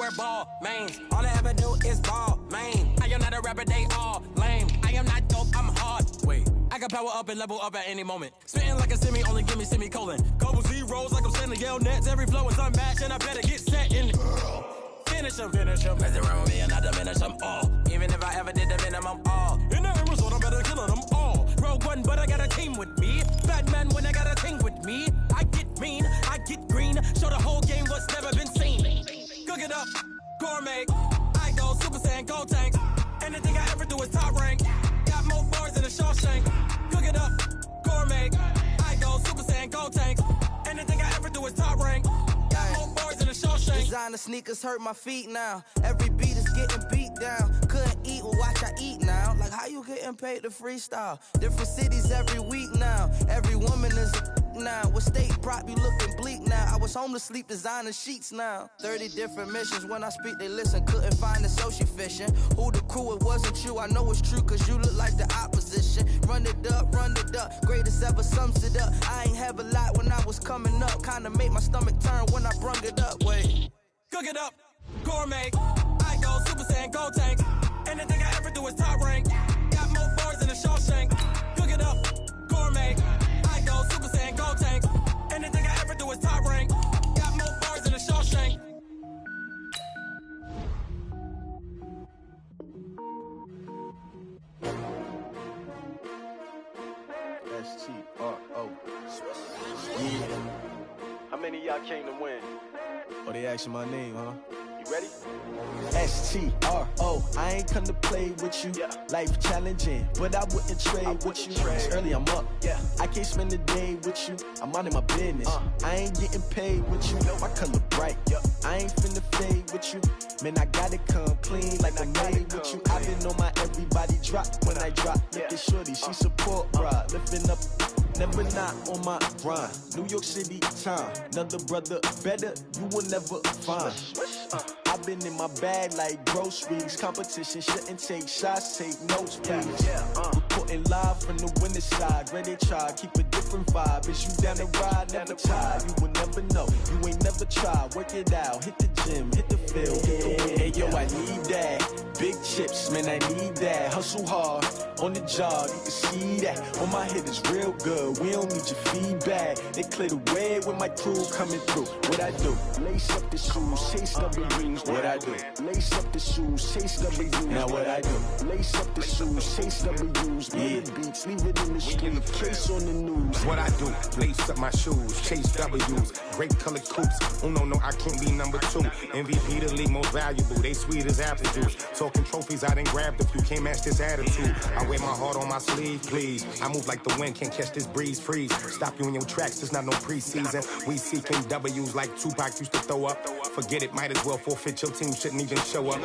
wear ball, man. All I ever do is ball, man. I am not a rapper, they all lame. I am not dope, I'm hard. Wait, I can power up and level up at any moment. Spitting like a semi, only give me semicolon. Couple zeros like I'm sending Yale Nets. Every flow is unmatched, and I better get set in. Finish them. Mess around with me and I diminish them all. Even if I ever did the minimum, all. In the end result, I'm better killing them all. Rogue One, but I got a team with me. Batman when I got a team with me. I get mean, I get green. Show the whole game what's never been seen. Cook it up, gourmet. I go Super Saiyan, gold tanks. Anything I ever do is top rank. Got more bars than a Shawshank. Cook it up, gourmet. I go Super Saiyan, gold tanks. Anything I ever do is top rank. Got more bars than a Shawshank. Designer sneakers hurt my feet now. Every beat is getting beat down. Couldn't eat, well watch I eat now. Like how you getting paid to freestyle? Different cities every week now. Every woman is a now. What state prop you looking bleak now? I was home to sleep designing sheets now. 30 different missions. When I speak they listen. Couldn't find the social fishing. Who the crew? It wasn't you. I know it's true cause you look like the opposition. Run it up. Greatest ever sums it up. I ain't have a lot when I was coming up. Kinda made my stomach turn when I brung it up. Wait. Cook it up, gourmet. I go Super Saiyan, gold tanks. Anything I ever do is top rank. Got more bars than a Shawshank. Cook it up, gourmet. I go Super Saiyan, gold tanks. Anything I ever do is top rank. Got more bars than a Shawshank. S-T-R-O. Yeah. How many of y'all came to win? Oh, they asking my name, huh? You ready? S-T-R-O. I ain't come to play with you. Yeah. Life challenging, but I wouldn't trade with you. It's early, I'm up. Yeah. I can't spend the day with you. I'm minding my business. I ain't getting paid with you. My color bright. I ain't finna fade with you. Man, I gotta come clean like I'm made with you. I've been on my everybody drop when I drop. Look at shorty, she support, bruh. Lifting up. Never not on my grind. New York City time. Another brother better, you will never find. I've been in my bag like groceries. Competition shouldn't take shots, take notes, please. Reporting live from the winning side. Ready to try, keep a different vibe. Is you down the ride, never tired. You will never know, you ain't never tried. Work it out, hit the gym, hit the field, hit the win. Hey yo, I need that. Big chips, man, I need that. Hustle hard, on the job, you can see that. On my head is real good, we don't need your feedback. They clear the way when my crew coming through. What I do? Lace up the shoes, chase W's. What I do? Lace up the shoes, chase W's. Now what I do? Lace up the shoes, chase W's. Yeah. Beats, leave it in the street, case on the news. What I do? Lace up my shoes, chase W's. Great colored coops. Oh no, I can't be number 2. MVP the league most valuable. They sweet as apple juice. Talking trophies, I done grabbed a few. Can't match this attitude. I wear my heart on my sleeve, please. I move like the wind, can't catch this breeze, freeze. Stop you in your tracks, there's not no preseason. We seeking W's like Tupac used to throw up. Forget it, might as well forfeit, your team shouldn't even show up.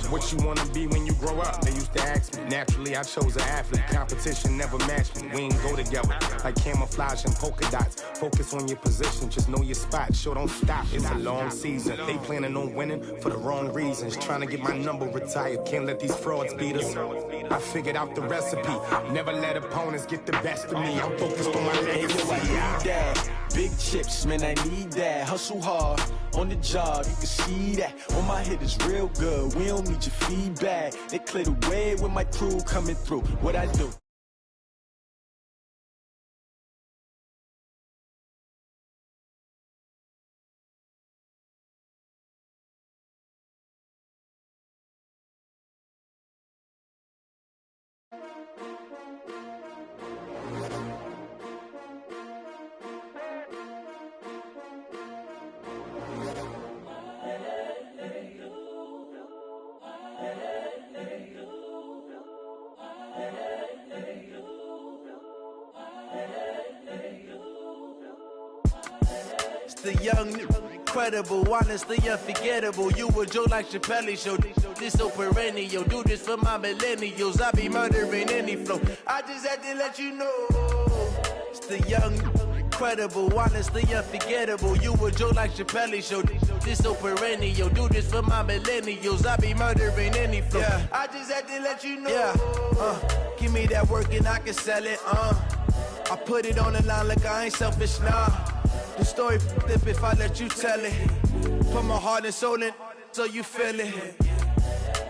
What you wanna be when you grow up? They used to ask me. Naturally, I chose an athlete. Competition never matched me. We ain't go together. Like camouflage and polka dots. Focus on your position, just know your spot. Sure, don't stop, it's a long season. They planning on winning for the wrong reasons. Trying to get my number retired, can't let these frauds beat us. I figured out the recipe. Never let opponents get the best of me. I'm focused on my legacy. I need that. Big chips, man, I need that. Hustle hard, on the job, you can see that. On my head is real good, we don't need your feedback. They clear the way when my crew coming through. What I do? The young, incredible, honestly unforgettable. You a joke like Chappelle show. This so perennial. Do this for my millennials. I be murdering any flow. I just had to let you know. It's the young, incredible, honestly unforgettable. You a joke like Chappelle show. This so perennial. Do this for my millennials. I be murdering any flow. Yeah. I just had to let you know. Yeah. Give me that work and I can sell it. I put it on the line like I ain't selfish, nah. The story flip if I let you tell it. Put my heart and soul in. So you feel it?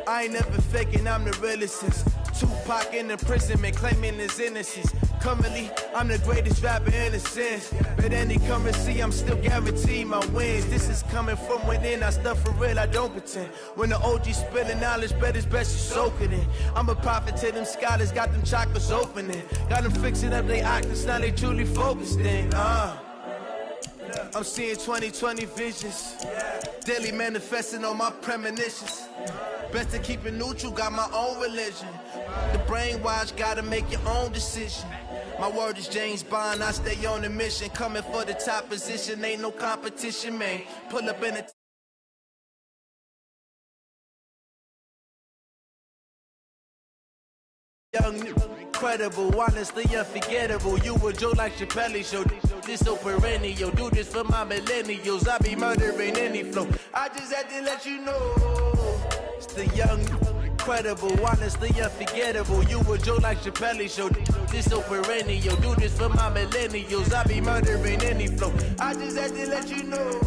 I ain't never faking, I'm the realest since Tupac in imprisonment, claiming his innocence. Currently, I'm the greatest rapper in a sense. But any currency, I'm still guaranteed my wins. This is coming from within, I stuff for real, I don't pretend. When the OG spilling knowledge, bet it's best you soak it in. I'm a prophet to them scholars, got them chakras opening. Got them fixing up they octaves, now they truly focused in. I'm seeing 2020 visions. Daily manifesting on my premonitions. Best to keep it neutral, got my own religion. The brainwash, gotta make your own decision. My word is James Bond, I stay on the mission. Coming for the top position, ain't no competition, man. Pull up in a young, incredible, honestly unforgettable. You a joke like Chappelle show. This so perennial, do this for my millennials. I be murdering any flow. I just had to let you know. It's the young, incredible, honestly unforgettable. You a joke like Chappelle show. This so perennial, do this for my millennials. I be murdering any flow. I just had to let you know.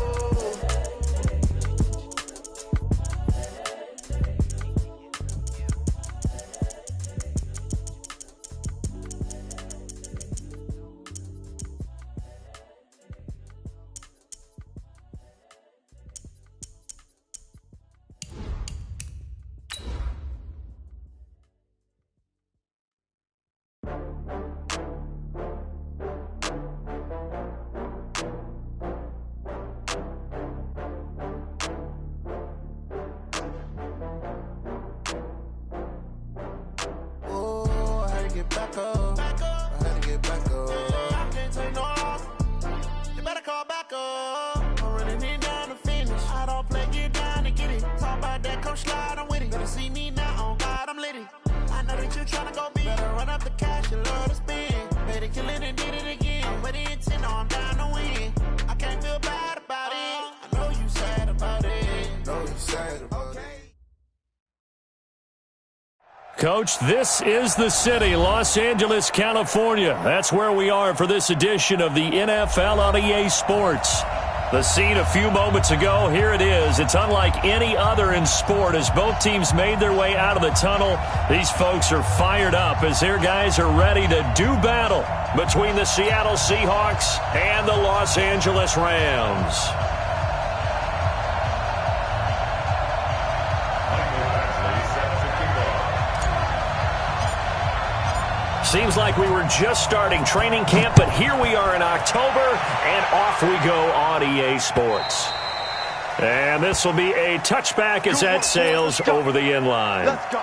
Get back up. I had to get back up. I can't take no loss. You better call back up. I'm running it down to finish. I don't play, get down to get it. Talk about that, come slide, I'm with it. Better see me now, on God, I'm litty. I know that you tryna go big. Better run up the cash, you love to spend. Better kill it and did it again. I'm with the intent, no, I'm down to win. I can't feel bad about it. I know you sad about it. Know you sad about it. Coach, this is the city, Los Angeles, California. That's where we are for this edition of the NFL on EA Sports. The scene a few moments ago, here it is. It's unlike any other in sport as both teams made their way out of the tunnel. These folks are fired up as their guys are ready to do battle between the Seattle Seahawks and the Los Angeles Rams. Seems like we were just starting training camp, but here we are in October, and off we go on EA Sports. And this will be a touchback as that sails over the end line. Let's go.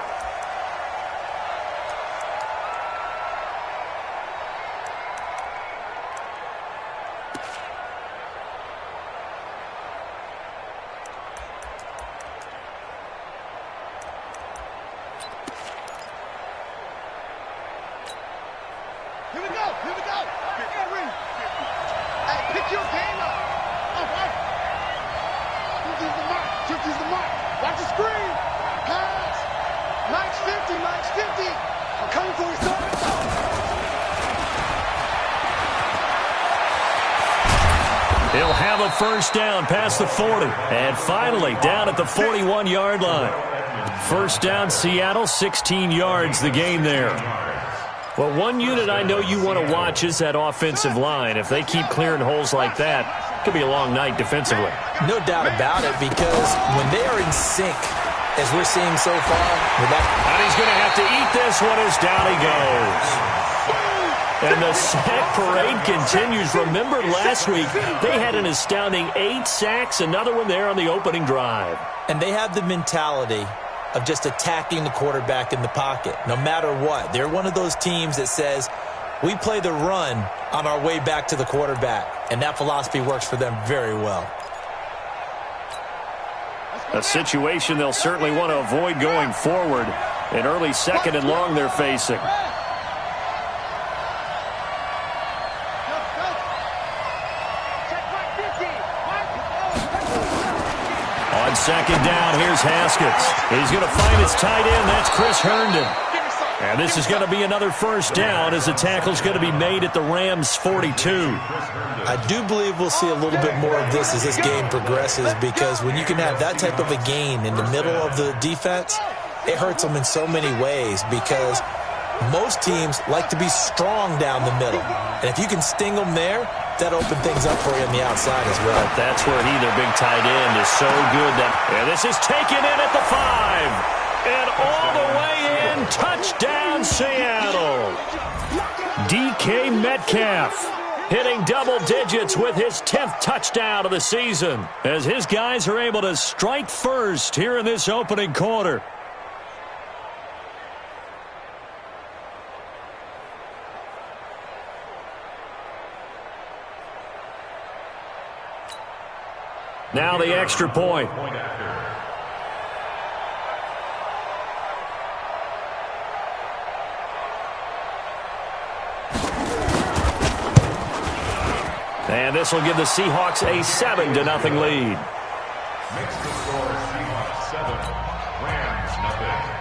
Here we go. Henry. Hey, pick your game up. All right. Shift is the mark. Watch the screen. Pass. Mike's 50. I'm coming for his son. He'll have a first down past the 40. And finally down at the 41-yard line. First down, Seattle, 16 yards the gain there. Well, one unit I know you want to watch is that offensive line. If they keep clearing holes like that, it could be a long night defensively. No doubt about it, because when they are in sync, as we're seeing so far, with that, and he's going to have to eat this one as down he goes. And the sack parade continues. Remember last week, they had an astounding 8 sacks, another one there on the opening drive. And they have the mentality of just attacking the quarterback in the pocket, no matter what. They're one of those teams that says, we play the run on our way back to the quarterback, and that philosophy works for them very well. A situation they'll certainly want to avoid going forward. An early second and long they're facing. On second down, here's Haskins. He's going to find his tight end. That's Chris Herndon. And this is going to be another first down as the tackle's going to be made at the Rams' 42. I do believe we'll see a little bit more of this as this game progresses, because when you can have that type of a gain in the middle of the defense, it hurts them in so many ways, because most teams like to be strong down the middle. And if you can sting them there, that opens things up for you on the outside as well. But that's where their big tight end, is so good that... And this is taken in at the 5. And all the way in, touchdown Seattle. DK Metcalf hitting double digits with his 10th touchdown of the season, as his guys are able to strike first here in this opening quarter. Now the extra point. And this will give the Seahawks a 7-0 lead. Makes the score Seahawks 7, Rams 0.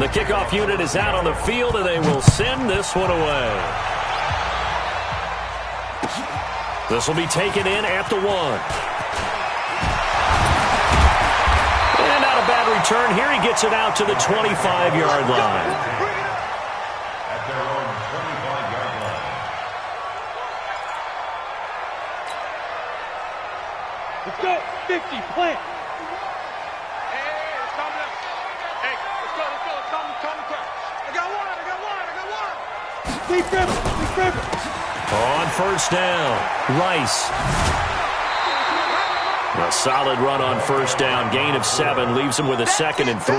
The kickoff unit is out on the field, and they will send this one away. This will be taken in at the 1. And not a bad return here. He gets it out to the 25-yard line. At their own 25-yard line. Let's go. 50, plant. On first down, Rice. A solid run on first down. Gain of 7 leaves him with a 2nd and 3.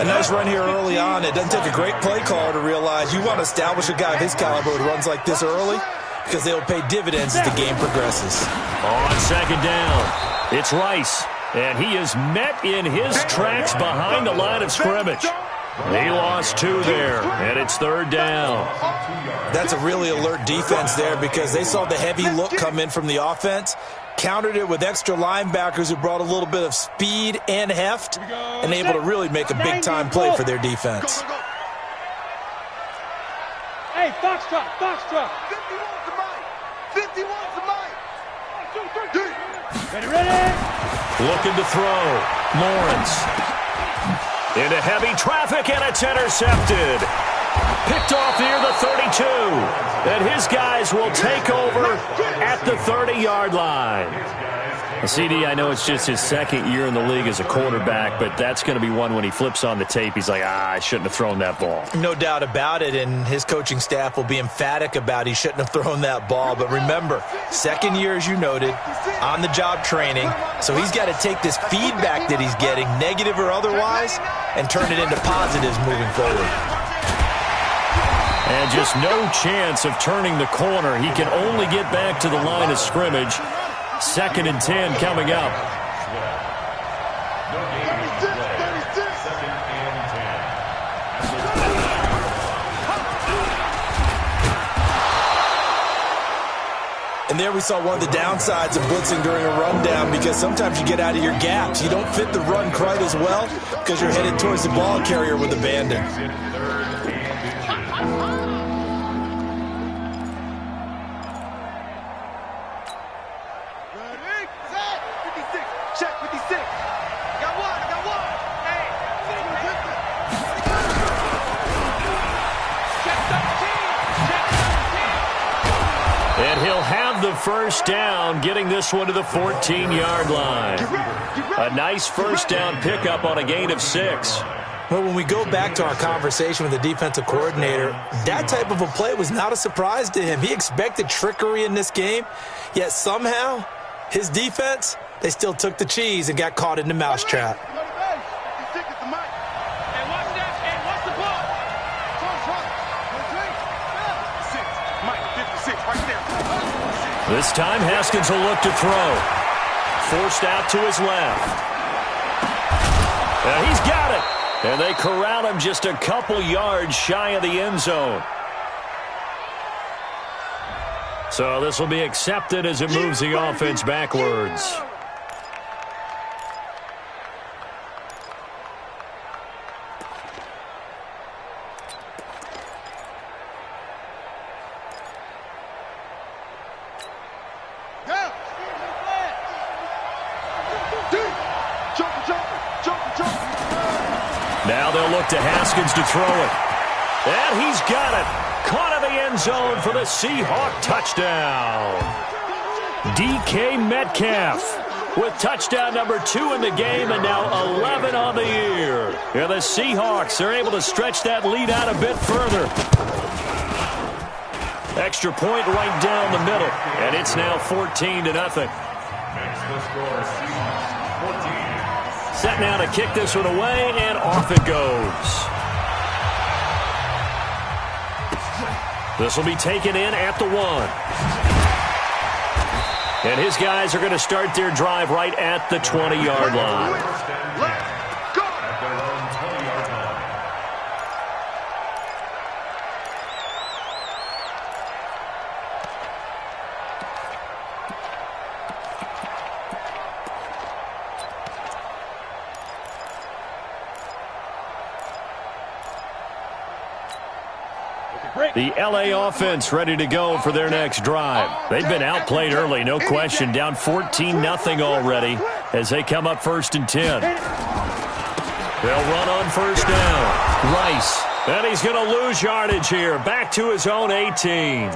A nice run here early on. It doesn't take a great play caller to realize you want to establish a guy of his caliber who runs like this early, because they'll pay dividends as the game progresses. On second down, it's Rice. And he is met in his tracks behind the line of scrimmage. He lost 2 there, and it's 3rd down. That's a really alert defense there, because they saw the heavy look come in from the offense, countered it with extra linebackers who brought a little bit of speed and heft, and able to really make a big-time play for their defense. Hey, Foxtrot, Foxtrot. 51 to Mike. Ready. Looking to throw. Lawrence. Into heavy traffic, and it's intercepted. Picked off near the 32. And his guys will take over at the 30-yard line. CD, I know it's just his 2nd year in the league as a quarterback, but that's going to be one when he flips on the tape, he's like, I shouldn't have thrown that ball. No doubt about it, and his coaching staff will be emphatic about he shouldn't have thrown that ball. But remember, 2nd year, as you noted, on-the-job training, so he's got to take this feedback that he's getting, negative or otherwise, and turn it into positives moving forward. And just no chance of turning the corner. He can only get back to the line of scrimmage. 2nd and 10 coming up. And there we saw one of the downsides of blitzing during a rundown, because sometimes you get out of your gaps. You don't fit the run quite as well because you're headed towards the ball carrier with abandon. And he'll have the first down, getting this one to the 14-yard line. A nice first down pickup on a gain of 6. Well, when we go back to our conversation with the defensive coordinator, that type of a play was not a surprise to him. He expected trickery in this game, yet somehow his defense, they still took the cheese and got caught in the mousetrap. This time, Haskins will look to throw. Forced out to his left. And he's got it. And they corral him just a couple yards shy of the end zone. So this will be accepted as it moves the offense backwards. Now they'll look to Haskins to throw it. And he's got it. Caught in the end zone for the Seahawk touchdown. DK Metcalf with touchdown number 2 in the game and now 11 on the year. And the Seahawks are able to stretch that lead out a bit further. Extra point right down the middle. And it's now 14-0. Next the score, Seahawks 14. Set now to kick this one away, and off it goes. This will be taken in at the 1. And his guys are going to start their drive right at the 20-yard line. At their own 20-yard line. The LA offense ready to go for their next drive. They've been outplayed early, no question. Down 14-0 already as they come up 1st and 10. They'll run on 1st down. Rice. And he's going to lose yardage here. Back to his own 18.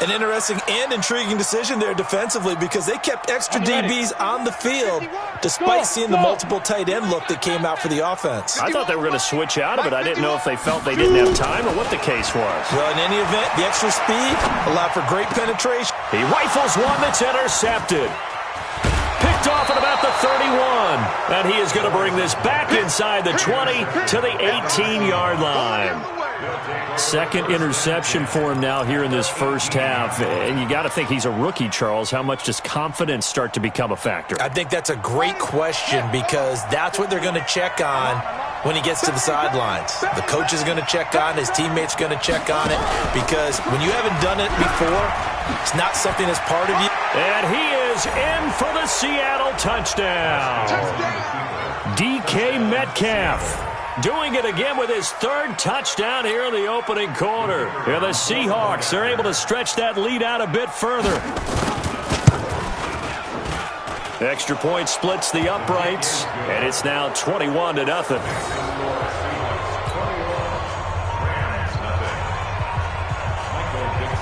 An interesting and intriguing decision there defensively because they kept extra DBs on the field despite seeing the multiple tight end look that came out for the offense. I thought they were going to switch out of it. I didn't know if they felt they didn't have time or what the case was. Well, in any event, the extra speed allowed for great penetration. He rifles one that's intercepted. Picked off at about the 31. And he is going to bring this back inside the 20 to the 18-yard line. Second interception for him now here in this first half. And you got to think he's a rookie, Charles. How much does confidence start to become a factor? I think that's a great question because that's what they're going to check on when he gets to the sidelines. The coach is going to check on, his teammates are going to check on it because when you haven't done it before, it's not something that's part of you. And he is in for the Seattle touchdown. DK Metcalf doing it again with his 3rd touchdown here in the opening quarter. And the Seahawks are able to stretch that lead out a bit further. Extra point splits the uprights, and it's now 21-0.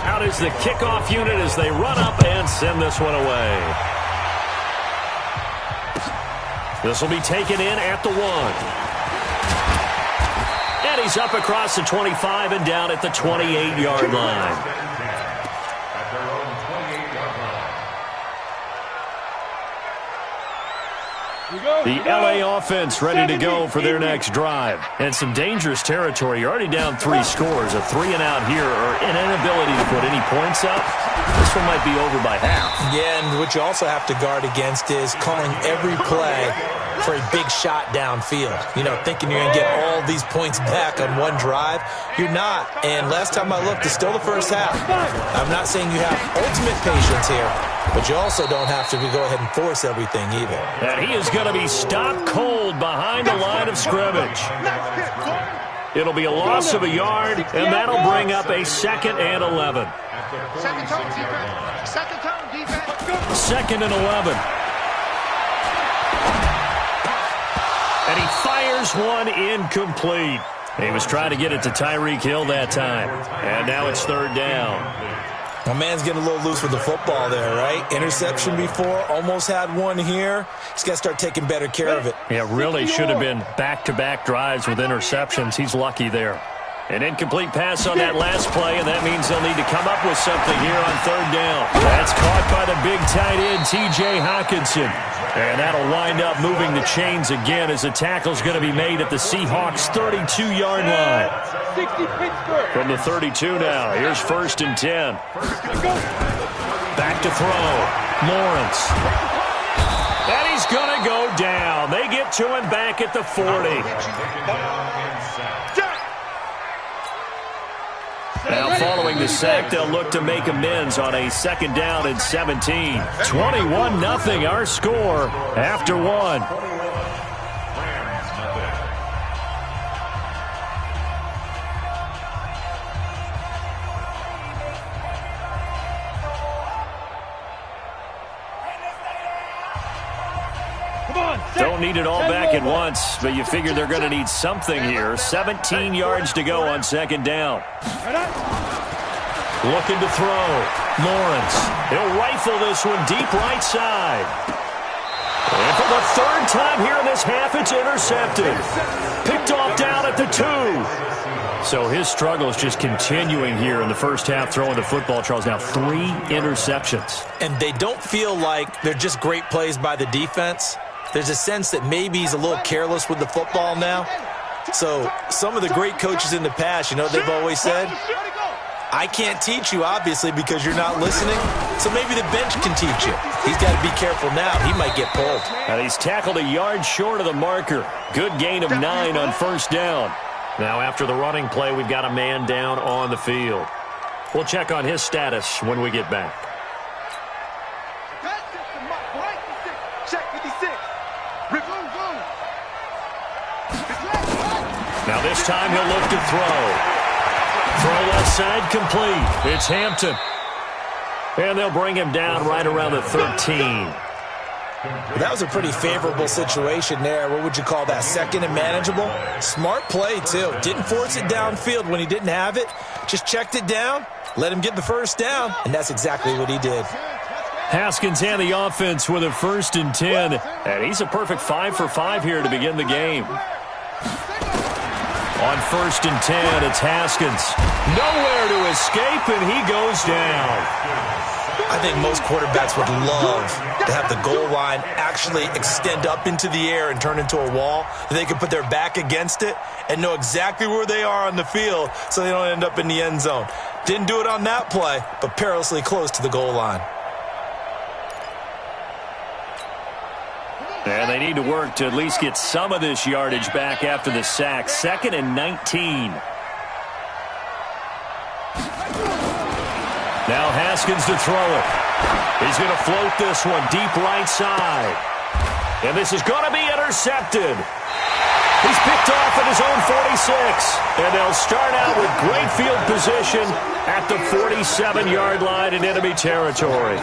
Out is the kickoff unit as they run up and send this one away. This will be taken in at the 1. And he's up across the 25 and down at the 28-yard line. At their own 28-yard line. The LA offense ready to go for their next drive. And some dangerous territory. You're already down 3 scores. A 3-and-out here or an inability to put any points up. This one might be over by half. Yeah, and what you also have to guard against is calling every play for a big shot downfield. You know, thinking you're going to get all these points back on one drive. You're not. And last time I looked, it's still the first half. I'm not saying you have ultimate patience here, but you also don't have to go ahead and force everything either. And he is going to be stopped cold behind the line of scrimmage. It'll be a loss of a yard, and that'll bring up a 2nd and 11. Second tone defense. Second tone defense. 2nd and 11. And he fires one incomplete. He was trying to get it to Tyreek Hill that time. And now it's 3rd down. My man's getting a little loose with the football there, right? Interception before, almost had one here. He's got to start taking better care of it. Yeah, really should have been back-to-back drives with interceptions. He's lucky there. An incomplete pass on that last play, and that means they'll need to come up with something here on 3rd down. That's caught by the big tight end, T.J. Hockenson. And that'll wind up moving the chains again as the tackle's going to be made at the Seahawks' 32-yard line. From the 32 now, here's 1st and 10. Back to throw. Lawrence. And he's going to go down. They get to him back at the 40. Now following the sack, they'll look to make amends on a 2nd down and 17. 21-0 our score after 1. Don't need it all back at once, but you figure they're going to need something here. 17 yards to go on 2nd down. Looking to throw. Lawrence. He'll rifle this one deep right side. And for the 3rd time here in this half, it's intercepted. Picked off down at the 2. So his struggle is just continuing here in the first half, throwing the football. Charles, now 3 interceptions. And they don't feel like they're just great plays by the defense. There's a sense that maybe he's a little careless with the football now. So some of the great coaches in the past, you know, they've always said, I can't teach you, obviously, because you're not listening. So maybe the bench can teach you. He's got to be careful now. He might get pulled. And he's tackled a yard short of the marker. Good gain of 9 on 1st down. Now after the running play, we've got a man down on the field. We'll check on his status when we get back. Now this time he'll look to throw. Throw left side complete. It's Hampton. And they'll bring him down right around the 13. Well, that was a pretty favorable situation there. What would you call that? 2nd and manageable? Smart play, too. Didn't force it downfield when he didn't have it. Just checked it down, let him get the 1st down, and that's exactly what he did. Haskins and the offense with a 1st and 10. And he's a perfect 5 for 5 here to begin the game. On 1st and 10, it's Haskins. Nowhere to escape, and he goes down. I think most quarterbacks would love to have the goal line actually extend up into the air and turn into a wall. They can put their back against it and know exactly where they are on the field so they don't end up in the end zone. Didn't do it on that play, but perilously close to the goal line. And they need to work to at least get some of this yardage back after the sack. 2nd and 19. Now Haskins to throw it. He's going to float this one deep right side. And this is going to be intercepted. He's picked off at his own 46. And they'll start out with great field position at the 47-yard line in enemy territory.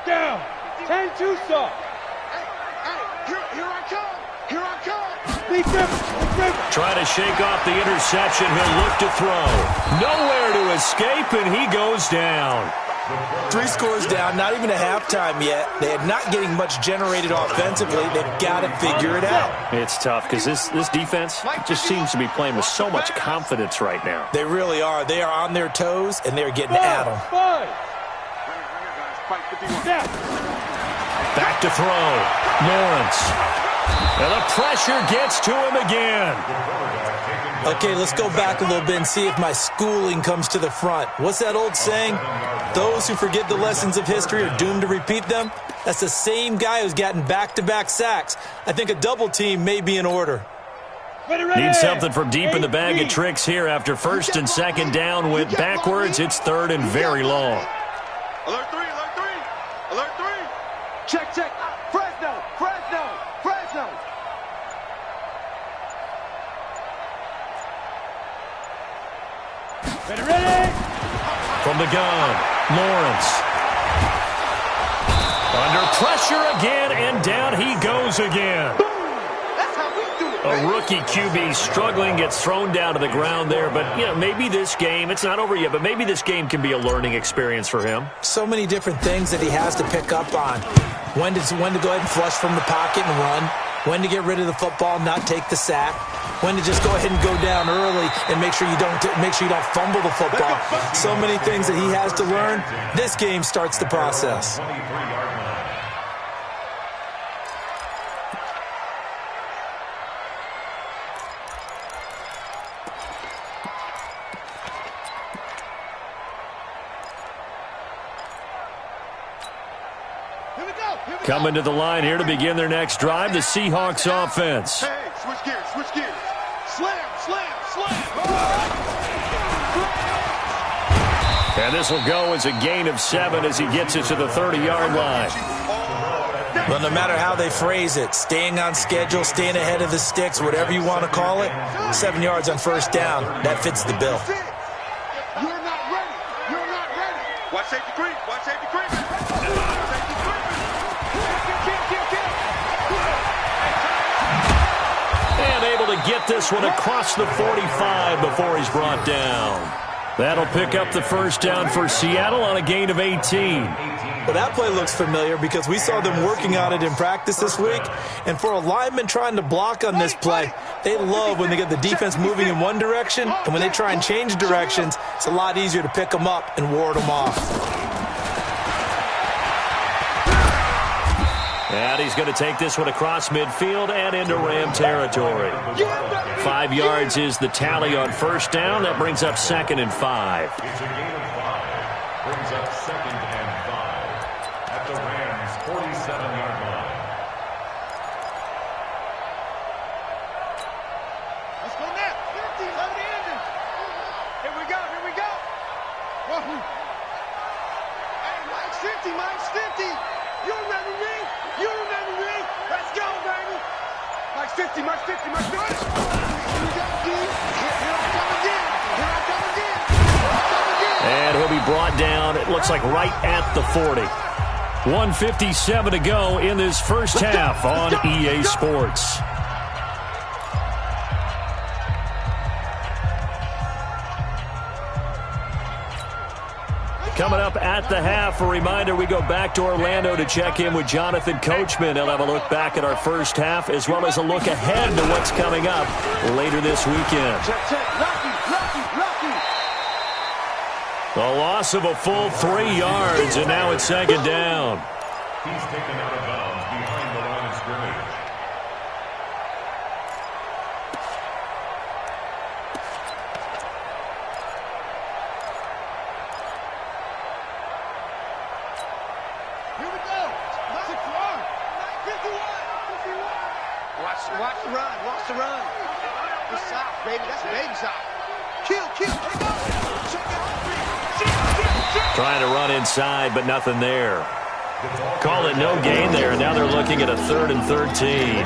Down. 10-2 stop. Here I come. Here I come. Big difference. Trying to shake off the interception. He'll look to throw. Nowhere to escape, and he goes down. 3 scores down, not even a halftime yet. They are not getting much generated offensively. They've got to figure it out. It's tough because this defense just seems to be playing with so much confidence right now. They really are. They are on their toes, and they're getting at them. Back to throw. Lawrence. And the pressure gets to him again. Okay, let's go back a little bit and see if my schooling comes to the front. What's that old saying? Those who forget the lessons of history are doomed to repeat them. That's the same guy who's gotten back-to-back sacks. I think a double team may be in order. Need something from deep in the bag of tricks here after 1st and 2nd down. Went backwards. It's 3rd and very long. Alert 3, alert 3, alert 3. Check, check. Fresno, Fresno, Fresno. Ready? From the gun, Lawrence. Under pressure again, and down he goes again. A rookie QB struggling, gets thrown down to the ground there. But, you know, maybe this game, it's not over yet, but maybe this game can be a learning experience for him. So many different things that he has to pick up on. When to go ahead and flush from the pocket and run. When to get rid of the football, not take the sack. When to just go ahead and go down early and make sure you don't fumble the football. So many things that he has to learn. This game starts the process. Coming to the line here to begin their next drive, the Seahawks offense. Hey, switch gears, switch gears. Slam, slam, slam. And this will go as a gain of 7 as he gets it to the 30-yard line. Well, no matter how they phrase it, staying on schedule, staying ahead of the sticks, whatever you want to call it, 7 yards on first down, that fits the bill. You're not ready. You're not ready. Watch safety creep. Watch safety creep. And able to get this one across the 45 before he's brought down. That'll pick up the first down for Seattle on a gain of 18. Well, that play looks familiar because we saw them working on it in practice this week. And for a lineman trying to block on this play, they love when they get the defense moving in one direction. And when they try and change directions, it's a lot easier to pick them up and ward them off. And he's going to take this one across midfield and into Ram territory. 5 yards is the tally on first down. That brings up 2nd and 5. It's a gain of 5. Brings up 2nd and 5 at the Rams' 47-yard line. Let's go now. 50, let it in. Here we go, here we go. Whoa. Hey, Mike's 50, Mike's 50. You remember me? You remember me? Let's go, baby. Mike's 50, Mike's 50, Mike's 50. Here we go, D. Here I come again. Here I come again. Here I come again. And he'll be brought down, it looks like right at the 40. 1:57 to go in this first half on EA Sports. Coming up at the half, a reminder, we go back to Orlando to check in with Jonathan Coachman. He'll have a look back at our first half as well as a look ahead to what's coming up later this weekend. A loss of a full 3 yards, and now it's 2nd down. He's taken out of bounds behind the line of scrimmage. Here we go. That's one. 51. Watch the run. Watch the run. It's soft, baby. That's baby soft. Kill. Take off. Check out. Trying to run inside, but nothing there. Call it no gain there. Now they're looking at a 3rd and 13.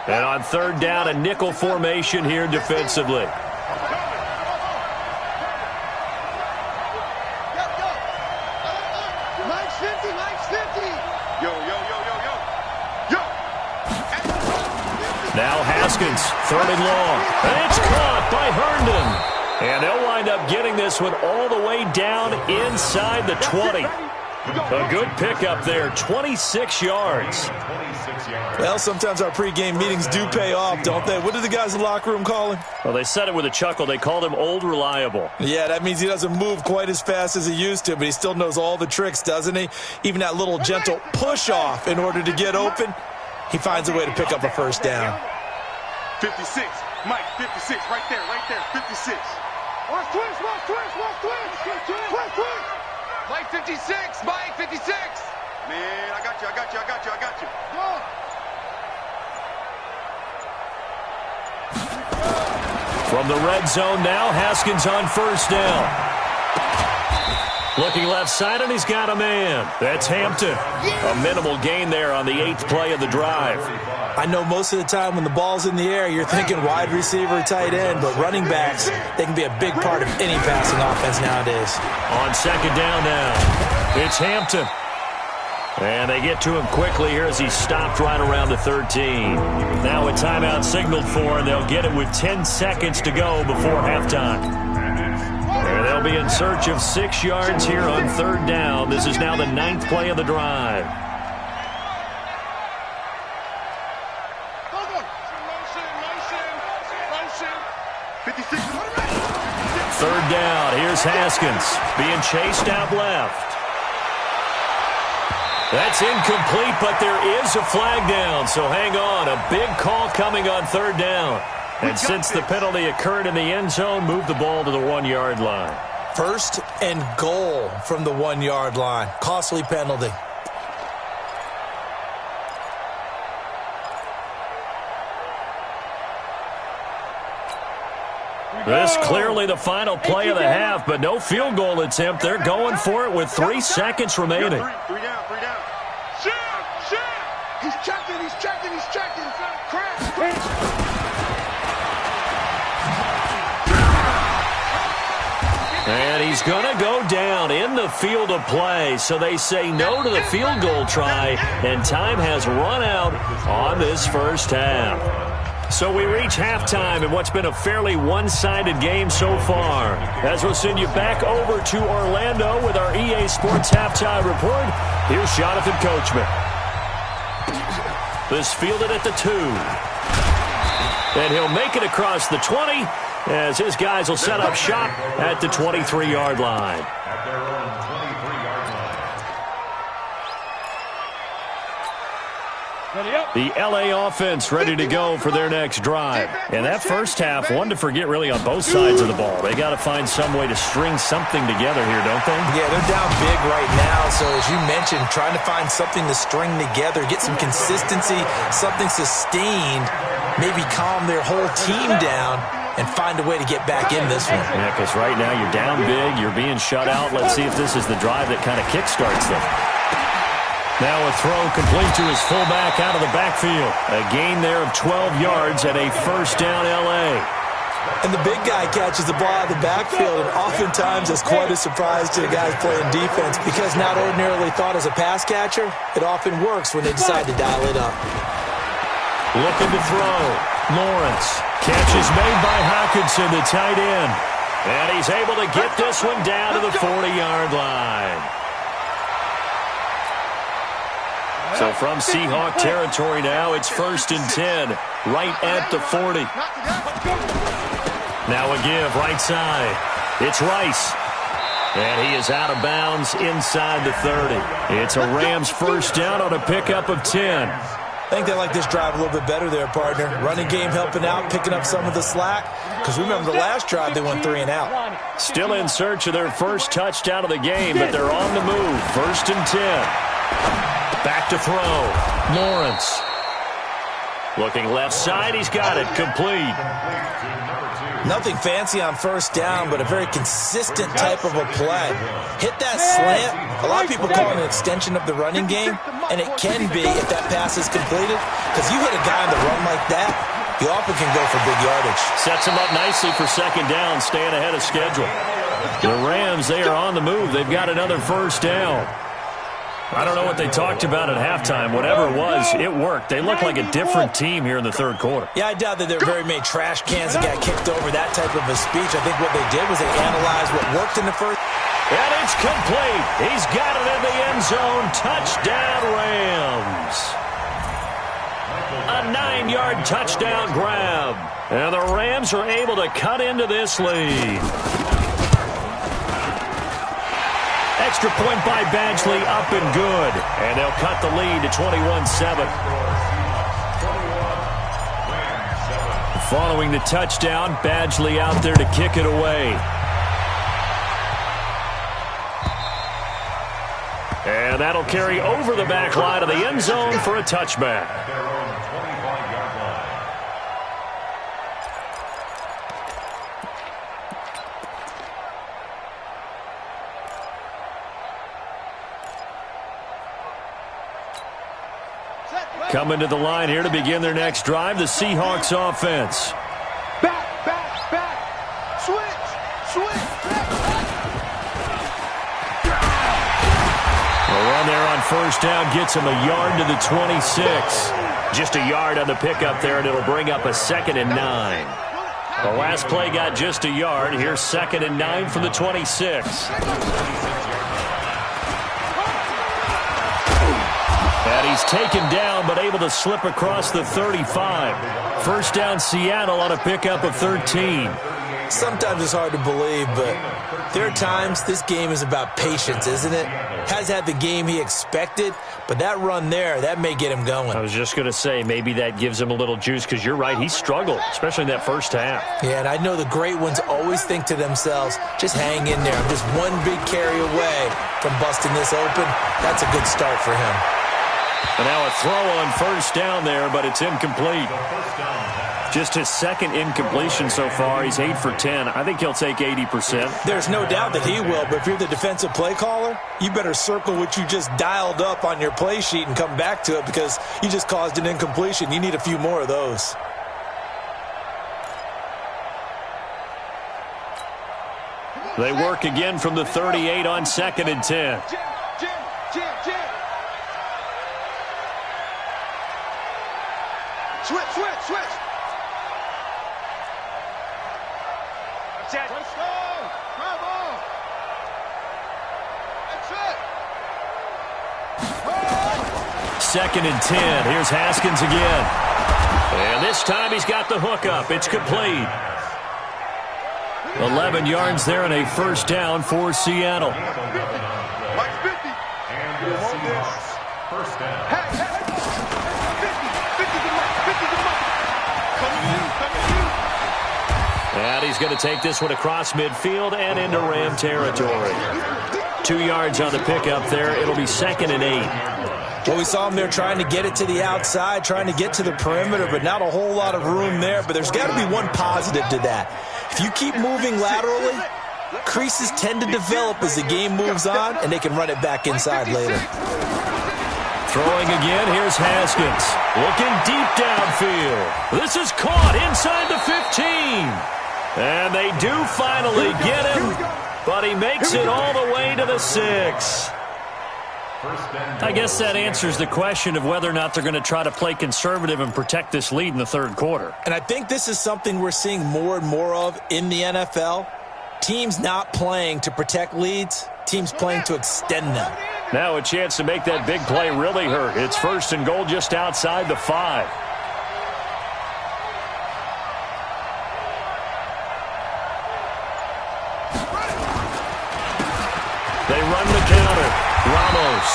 And on 3rd down, a nickel formation here defensively. Now Haskins, 3rd and long. And it's caught by Herndon. And they'll wind up getting this one all the way down inside the 20. A good pickup there, 26 yards. Well, sometimes our pregame meetings do pay off, don't they? What did the guys in the locker room call him? Well, they said it with a chuckle. They called him Old Reliable. Yeah, that means he doesn't move quite as fast as he used to, but he still knows all the tricks, doesn't he? Even that little gentle push-off in order to get open. He finds a way to pick up a first down. 56. Mike, 56. Right there. 56. Watch twist. Mike, 56. Mike, 56. Man, I got you. Go. From the red zone now, Haskins on first down. Looking left side, and he's got a man. That's Hampton. A minimal gain there on the 8th play of the drive. I know most of the time when the ball's in the air, you're thinking wide receiver, tight end, but running backs, they can be a big part of any passing offense nowadays. On 2nd down now, it's Hampton. And they get to him quickly here as he stopped right around the 13. Now a timeout signaled for, and they'll get it with 10 seconds to go before halftime. And they'll be in search of 6 yards here on 3rd down. This is now the 9th play of the drive. Third down. Here's Haskins being chased out left. That's incomplete, but there is a flag down, so hang on. A big call coming on third down. And since the penalty occurred in the end zone, move the ball to the 1-yard line. First and goal from the 1-yard line. Costly penalty. This clearly the final play of the half, but no field goal attempt. They're going for it with 3 seconds remaining. 3 down. He's checking. Crash. And he's going to go down in the field of play, so they say no to the field goal try, and time has run out on this first half. So we reach halftime in what's been a fairly one-sided game so far. As we'll send you back over to Orlando with our EA Sports Halftime Report, here's Jonathan Coachman. This fielded at the 2. And he'll make it across the 20 as his guys will set up shop at the 23-yard line. At their own 23-yard line. The L.A. offense ready to go for their next drive. And that first half, one to forget really on both sides of the ball. They got to find some way to string something together here, don't they? Yeah, they're down big right now. So as you mentioned, trying to find something to string together, get some consistency, something sustained, maybe calm their whole team down and find a way to get back in this one. Yeah, because right now you're down big, you're being shut out. Let's see if this is the drive that kind of kickstarts them. Now a throw complete to his fullback out of the backfield. A gain there of 12 yards and a first down L.A. And the big guy catches the ball out of the backfield, and oftentimes it's quite a surprise to the guys playing defense because not ordinarily thought as a pass catcher, it often works when they decide to dial it up. Looking to throw. Lawrence. Catch is made by Hockenson, the tight end. And he's able to get this one down to the 40-yard line. So from Seahawk territory now, it's 1st and 10, right at the 40. Now a give right side. It's Rice. And he is out of bounds inside the 30. It's a Rams first down on a pickup of 10. I think they like this drive a little bit better there, partner. Running game helping out, picking up some of the slack. Because remember, the last drive they went 3 and out. Still in search of their first touchdown of the game, but they're on the move. 1st and 10. Back to throw. Lawrence. Looking left side, he's got it. Complete. Nothing fancy on first down, but a very consistent type of a play. Hit that slant. A lot of people call it an extension of the running game, and it can be if that pass is completed, because you hit a guy on the run like that, you often can go for big yardage. Sets him up nicely for second down, staying ahead of schedule. The Rams, they are on the move. They've got another first down. I don't know what they talked about at halftime. Whatever it was, it worked. They look like a different team here in the third quarter. Yeah, I doubt that there were very many trash cans that got kicked over, that type of a speech. I think what they did was they analyzed what worked in the first. And it's complete. He's got it in the end zone. Touchdown, Rams. A 9-yard touchdown grab. And the Rams are able to cut into this lead. Extra point by Badgley, up and good. And they'll cut the lead to 21-7. Following the touchdown, Badgley out there to kick it away. And that'll carry over the back line of the end zone for a touchback. Coming to the line here to begin their next drive, the Seahawks offense. Back. Switch. A run there on first down gets him a yard to the 26. Just a yard on the pickup there, and it'll bring up a 2nd and 9. The last play got just a yard. Here's 2nd and 9 from the 26. And he's taken down, but able to slip across the 35. First down, Seattle on a pickup of 13. Sometimes it's hard to believe, but there are times this game is about patience, isn't it? Has had the game he expected, but that run there, that may get him going. I was just going to say, maybe that gives him a little juice, because you're right, he struggled, especially in that first half. Yeah, and I know the great ones always think to themselves, just hang in there. I'm just one big carry away from busting this open. That's a good start for him. And now a throw on first down there, but it's incomplete. Just his second incompletion so far. He's 8 for 10. I think he'll take 80%. There's no doubt that he will, but if you're the defensive play caller, you better circle what you just dialed up on your play sheet and come back to it, because you just caused an incompletion. You need a few more of those. They work again from the 38 on 2nd and 10. Switch. Let's go. Bravo. That's it. 2nd and 10. Here's Haskins again. And this time he's got the hook up. It's complete. 11 yards there and a first down for Seattle. Mike's 50. And the Seahawks, first down. Hey. 50 to Mike. Coming to you. And he's going to take this one across midfield and into Ram territory. 2 yards on the pickup there. It'll be 2nd and 8. Well, we saw him there trying to get it to the outside, trying to get to the perimeter, but not a whole lot of room there. But there's got to be one positive to that. If you keep moving laterally, creases tend to develop as the game moves on, and they can run it back inside later. Throwing again, here's Haskins. Looking deep downfield. This is caught inside the 15. And they do finally get him, but he makes it all the way to the 6. I guess that answers the question of whether or not they're going to try to play conservative and protect this lead in the third quarter. And I think this is something we're seeing more and more of in the NFL. Teams not playing to protect leads, teams playing to extend them. Now a chance to make that big play really hurt. It's 1st and goal just outside the 5. They run the counter. Ramos.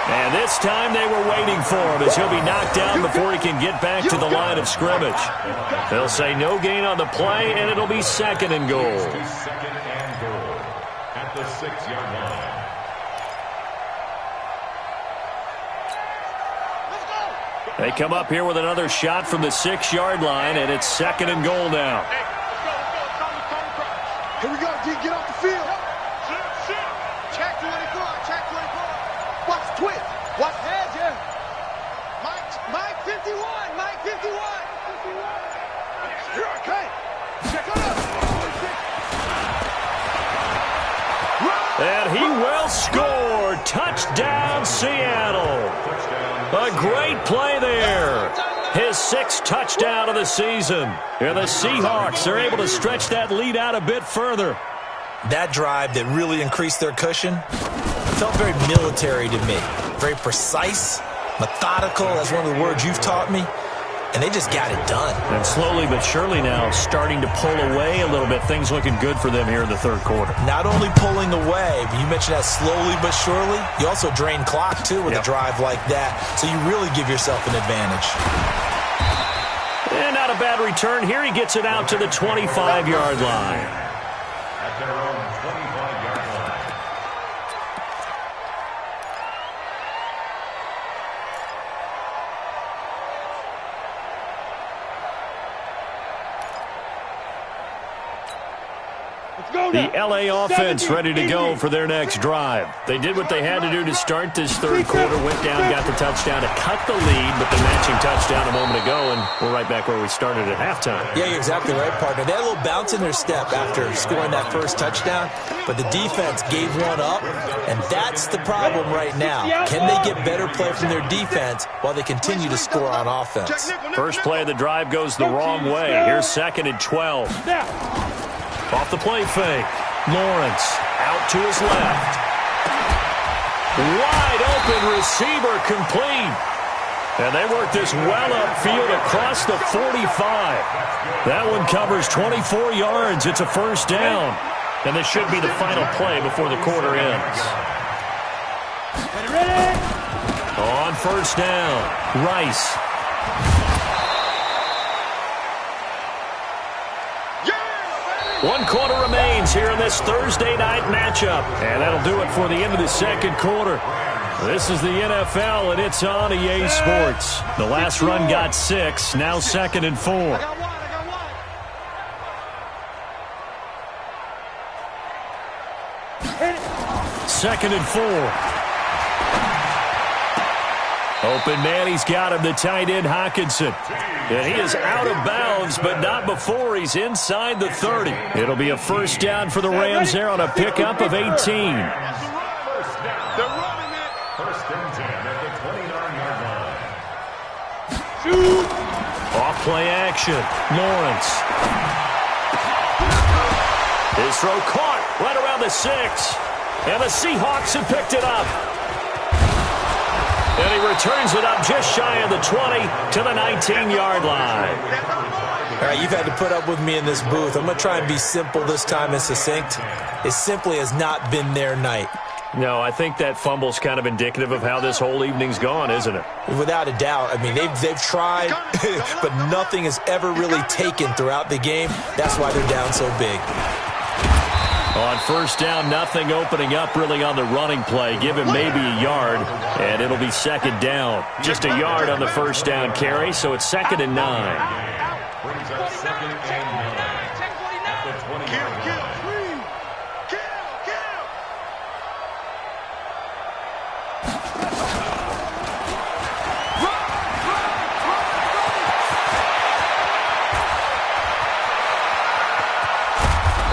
And this time they were waiting for him as he'll be knocked down before he can get back to the line of scrimmage. They'll say no gain on the play, and it'll be 2nd and goal. 2nd and goal at the 6-yard line. They come up here with another shot from the 6-yard line, and it's 2nd and goal now. Here we go, D. Get off the field. Check 24. Watch the twist. Watch the edge, yeah. Mike 51. Okay. Check it up. And he will score. Touchdown, Seattle. A great play there. His 6th touchdown of the season. And the Seahawks are able to stretch that lead out a bit further. That drive that really increased their cushion felt very military to me. Very precise, methodical. That's one of the words you've taught me. And they just got it done. And slowly but surely now starting to pull away a little bit. Things looking good for them here in the third quarter. Not only pulling away, but you mentioned that slowly but surely. You also drain clock, too, with a drive like that. So you really give yourself an advantage. And not a bad return here. He gets it out to the 25-yard line. At their own 25-yard line. The LA offense ready to go for their next drive. They did what they had to do to start this third quarter, went down, got the touchdown to cut the lead, but the matching touchdown a moment ago, and we're right back where we started at halftime. Yeah, you're exactly right, partner. They had a little bounce in their step after scoring that first touchdown, but the defense gave one up, and that's the problem right now. Can they get better play from their defense while they continue to score on offense? First play of the drive goes the wrong way. Here's 2nd and 12. Off the play fake. Lawrence out to his left. Wide open receiver complete. And they work this well upfield across the 45. That one covers 24 yards. It's a first down. And this should be the final play before the quarter ends. On first down, Rice. One quarter remains here in this Thursday night matchup. And that'll do it for the end of the second quarter. This is the NFL, and it's on EA Sports. The last run got 6, now 2nd and 4. Second and 4. Open man, he's got him, the tight end Hockenson. And he is out of bounds, but not before he's inside the 30. It'll be a first down for the Rams there on a pickup of 18. First and 10 at the 29-yard line. Off play action. Lawrence. His throw caught right around the 6. And the Seahawks have picked it up. And he returns it up just shy of the 20 to the 19-yard line. All right, you've had to put up with me in this booth. I'm going to try and be simple this time and succinct. It simply has not been their night. No, I think that fumble's kind of indicative of how this whole evening's gone, isn't it? Without a doubt. I mean, they've tried, but nothing has ever really taken throughout the game. That's why they're down so big. On first down, nothing opening up really on the running play. Give him maybe a yard, and it'll be second down. Just a yard on the first down carry, so it's 2nd and 9. Brings up 2nd and 9 at the 20-yard line.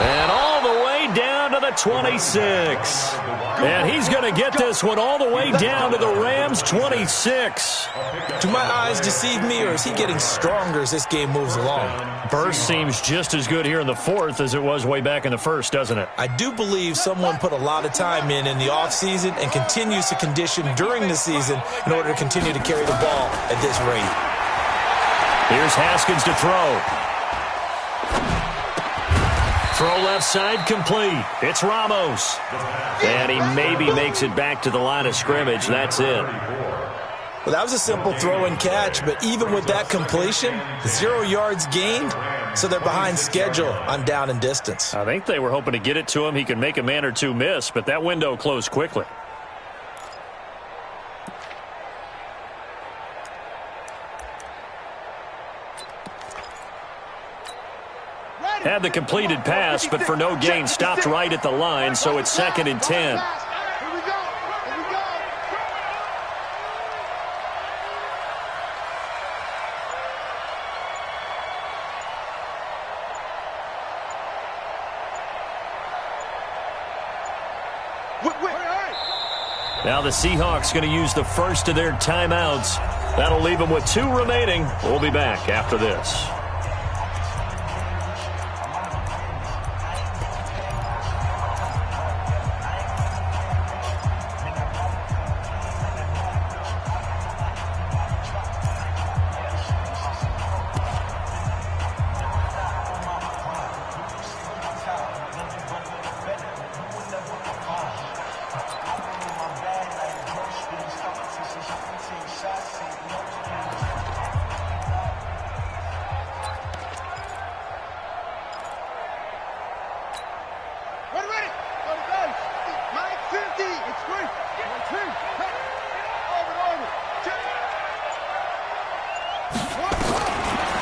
And all the way down to the 26. And he's going to get this one all the way down to the Rams' 26. Do my eyes deceive me, or is he getting stronger as this game moves along? Burst seems just as good here in the 4th as it was way back in the 1st, doesn't it? I do believe someone put a lot of time in the offseason and continues to condition during the season in order to continue to carry the ball at this rate. Here's Haskins to throw. Throw left side complete. It's Ramos. And he maybe makes it back to the line of scrimmage. That's it. Well, that was a simple throw and catch, but even with that completion, 0 yards gained, so they're behind schedule on down and distance. I think they were hoping to get it to him. He could make a man or two miss, but that window closed quickly. Had the completed pass, but for no gain, stopped right at the line, so it's 2nd and 10. Now the Seahawks going to use the first of their timeouts. That'll leave them with 2 remaining. We'll be back after this.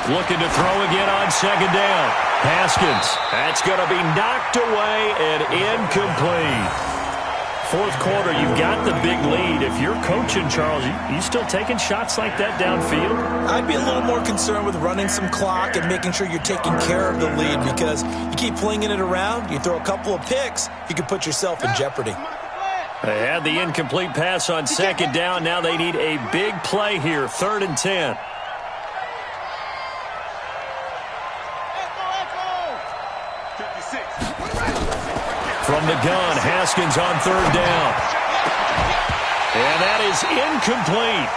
Looking to throw again on second down. Haskins. That's going to be knocked away and incomplete. 4th quarter, you've got the big lead. If you're coaching, Charles, you still taking shots like that downfield? I'd be a little more concerned with running some clock and making sure you're taking care of the lead, because you keep flinging it around, you throw a couple of picks, you can put yourself in jeopardy. They had the incomplete pass on second down. Now they need a big play here, 3rd and 10. From the gun, Haskins on 3rd down. And that is incomplete.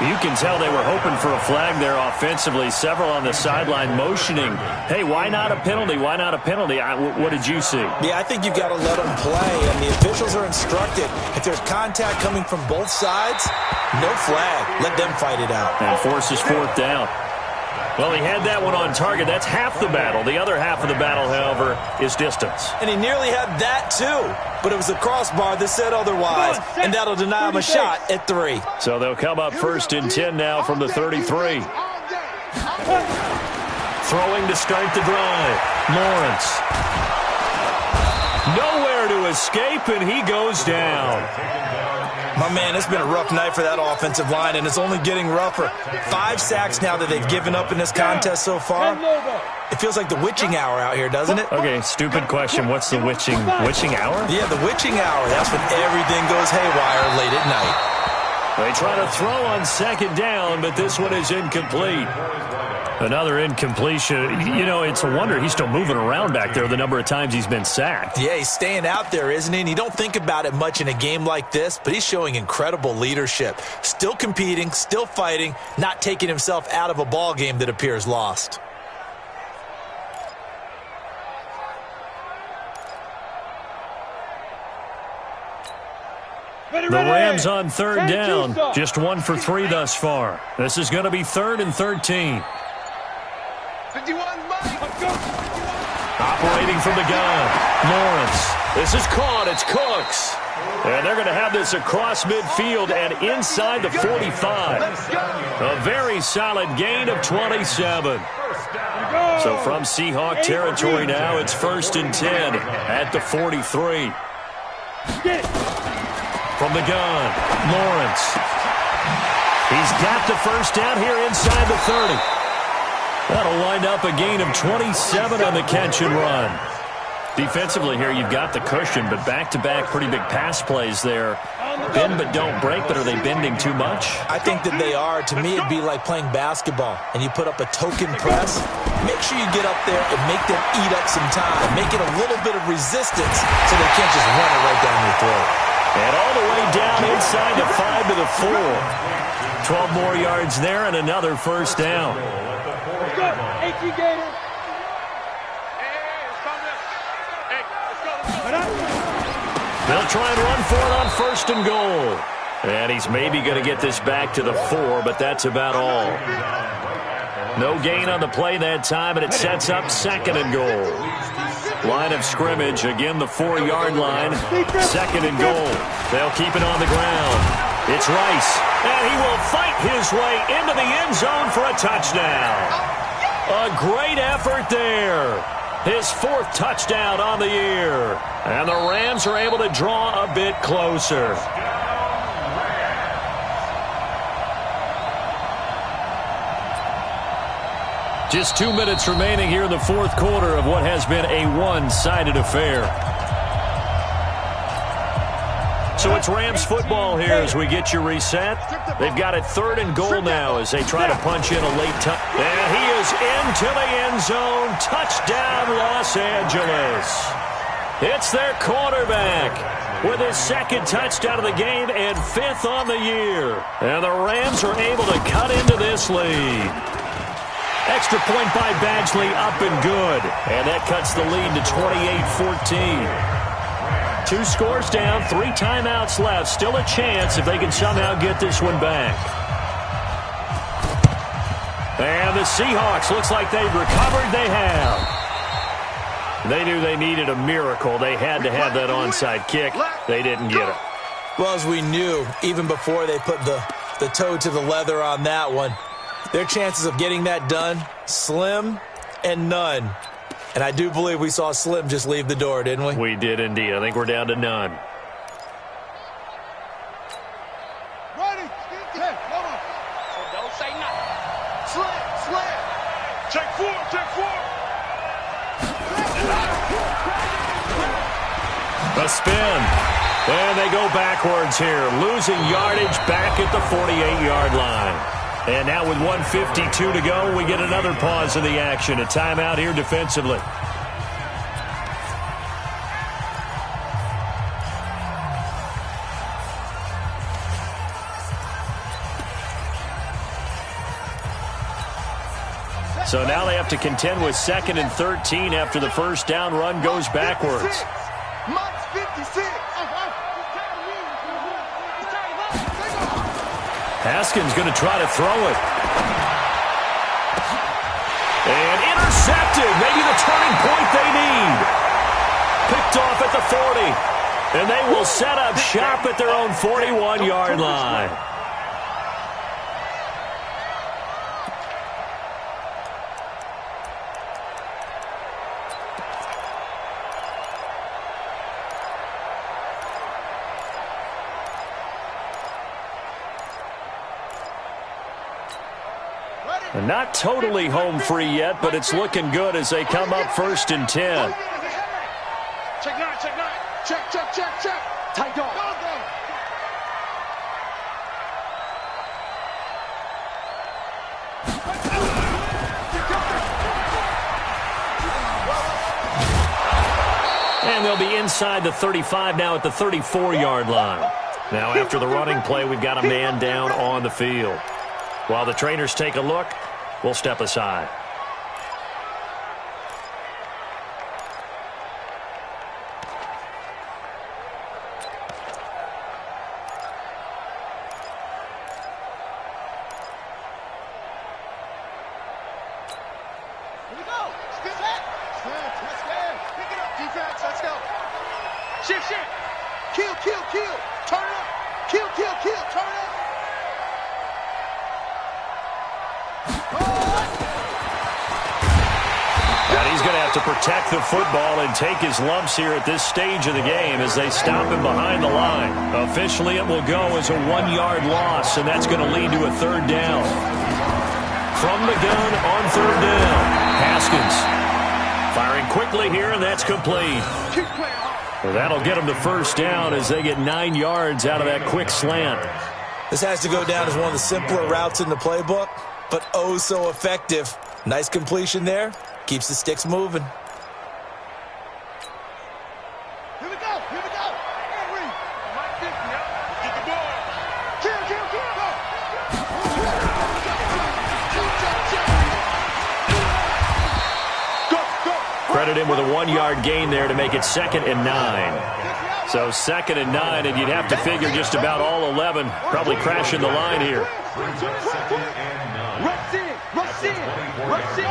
You can tell they were hoping for a flag there offensively. Several on the sideline motioning, hey, why not a penalty? Why not a penalty? What did you see? Yeah, I think you've got to let them play, and the officials are instructed. If there's contact coming from both sides, no flag. Let them fight it out. And forces fourth down. Well, he had that one on target. That's half the battle. The other half of the battle, however, is distance. And he nearly had that, too. But it was the crossbar that said otherwise, and that'll deny him a shot at 3. So they'll come up 1st and 10 now from the 33. Throwing to start the drive. Lawrence. Nowhere to escape, and he goes down. My man, it's been a rough night for that offensive line, and it's only getting rougher. 5 sacks now that they've given up in this contest so far. It feels like the witching hour out here, doesn't it? Okay, stupid question. What's the witching hour? Yeah, the witching hour. That's when everything goes haywire late at night. They try to throw on 2nd down, but this one is incomplete. Another incompletion. You know, it's a wonder he's still moving around back there the number of times he's been sacked. Yeah, he's staying out there, isn't he? And you don't think about it much in a game like this, but he's showing incredible leadership. Still competing, still fighting, not taking himself out of a ball game that appears lost. The Rams on 3rd down. Just 1 for 3 thus far. This is going to be 3rd and 13. 51, Operating from the gun. Lawrence. This is caught. It's Cooks. And they're going to have this across midfield and inside the 45. A very solid gain of 27. So from Seahawk territory now, it's 1st and 10 at the 43. From the gun, Lawrence. He's got the 1st down here inside the 30. That'll wind up a gain of 27 on the catch and run. Defensively here, you've got the cushion, but back-to-back pretty big pass plays there. Bend but don't break, but are they bending too much? I think that they are. To me, it'd be like playing basketball, and you put up a token press. Make sure you get up there and make them eat up some time. Make it a little bit of resistance so they can't just run it right down your throat. And all the way down inside the 5 to the 4. 12 more yards there and another 1st down. They'll try and run for it on 1st and goal. And he's maybe going to get this back to the 4, but that's about all. No gain on the play that time, and it sets up 2nd and goal. Line of scrimmage, again the 4-yard line. 2nd and goal. They'll keep it on the ground. It's Rice, and he will fight his way into the end zone for a touchdown. A great effort there. His 4th touchdown on the year. And the Rams are able to draw a bit closer. Just 2 minutes remaining here in the 4th quarter of what has been a one-sided affair. So it's Rams football here as we get you reset. They've got it 3rd and goal now as they try to punch in a late touch. And he is into the end zone. Touchdown, Los Angeles. It's their quarterback with his 2nd touchdown of the game and 5th on the year. And the Rams are able to cut into this lead. Extra point by Badgley, up and good. And that cuts the lead to 28-14. 2 scores down, 3 timeouts left. Still a chance if they can somehow get this one back. And the Seahawks, looks like they've recovered. They have. They knew they needed a miracle. They had to have that onside kick. They didn't get it. Well, as we knew, even before they put the toe to the leather on that one, their chances of getting that done, slim and none. And I do believe we saw Slim just leave the door, didn't we? We did indeed. I think we're down to none. Ready? Come on. Don't say nothing. Slam. Check 4. A spin. And they go backwards here. Losing yardage back at the 48-yard line. And now with 1:52 to go, we get another pause in the action. A timeout here defensively. So now they have to contend with 2nd and 13 after the first down run goes backwards. Mott's 56. Haskins going to try to throw it. And intercepted. Maybe the turning point they need. Picked off at the 40. And they will set up shop at their own 41-yard line. Not totally home free yet, but it's looking good as they come up 1st and 10. Check 9, check 9. Check, check, check, check. Tight dog. Go, go. And they'll be inside the 35 now at the 34-yard line. Now after the running play, we've got a man down on the field. While the trainers take a look, we'll step aside. Here we go. Spin back. Let's go. Pick it up. Defense, let's go. Shift, shift. Kill, kill, kill. Turn it up. Kill, kill, kill. Turn it up. And he's going to have to protect the football and take his lumps here at this stage of the game as they stop him behind the line. Officially, it will go as a 1-yard loss, and that's going to lead to a 3rd down. From the gun on 3rd down, Haskins firing quickly here, and that's complete. Well, that'll get them to 1st down as they get 9 yards out of that quick slant. This has to go down as one of the simpler routes in the playbook, but oh so effective. Nice completion there. Keeps the sticks moving. Here we go. Here we go. Henry. Mike 50, get the ball. Kill, kill, kill. Go. Credit him with a 1-yard gain there to make it 2nd and 9. So 2nd and 9, and you'd have to figure just about all 11 probably crashing the line here. Brings up 2nd and 9. Rush in. Rush in. Rush in.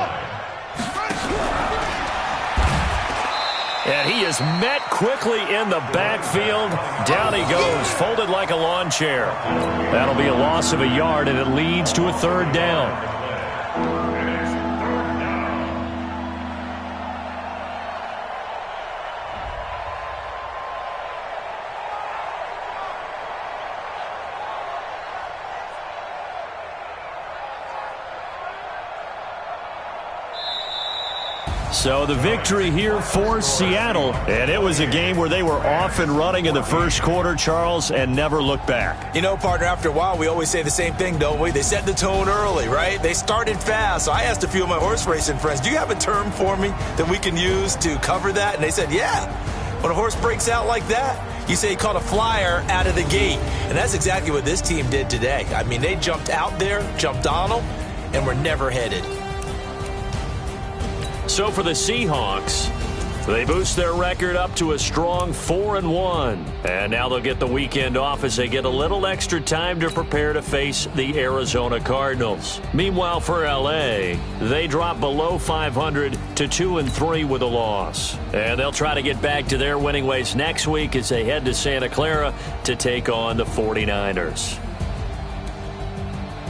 And he is met quickly in the backfield. Down he goes, folded like a lawn chair. That'll be a loss of a yard, and it leads to a 3rd down. So the victory here for Seattle. And it was a game where they were off and running in the first quarter, Charles, and never looked back. You know, partner, after a while, we always say the same thing, don't we? They set the tone early, right? They started fast. So I asked a few of my horse racing friends, do you have a term for me that we can use to cover that? And they said, yeah. When a horse breaks out like that, you say he caught a flyer out of the gate. And that's exactly what this team did today. I mean, they jumped out there, jumped on them, and were never headed. So for the Seahawks, they boost their record up to a strong 4-1. And now they'll get the weekend off as they get a little extra time to prepare to face the Arizona Cardinals. Meanwhile, for LA, they drop below 500 to 2-3 with a loss. And they'll try to get back to their winning ways next week as they head to Santa Clara to take on the 49ers.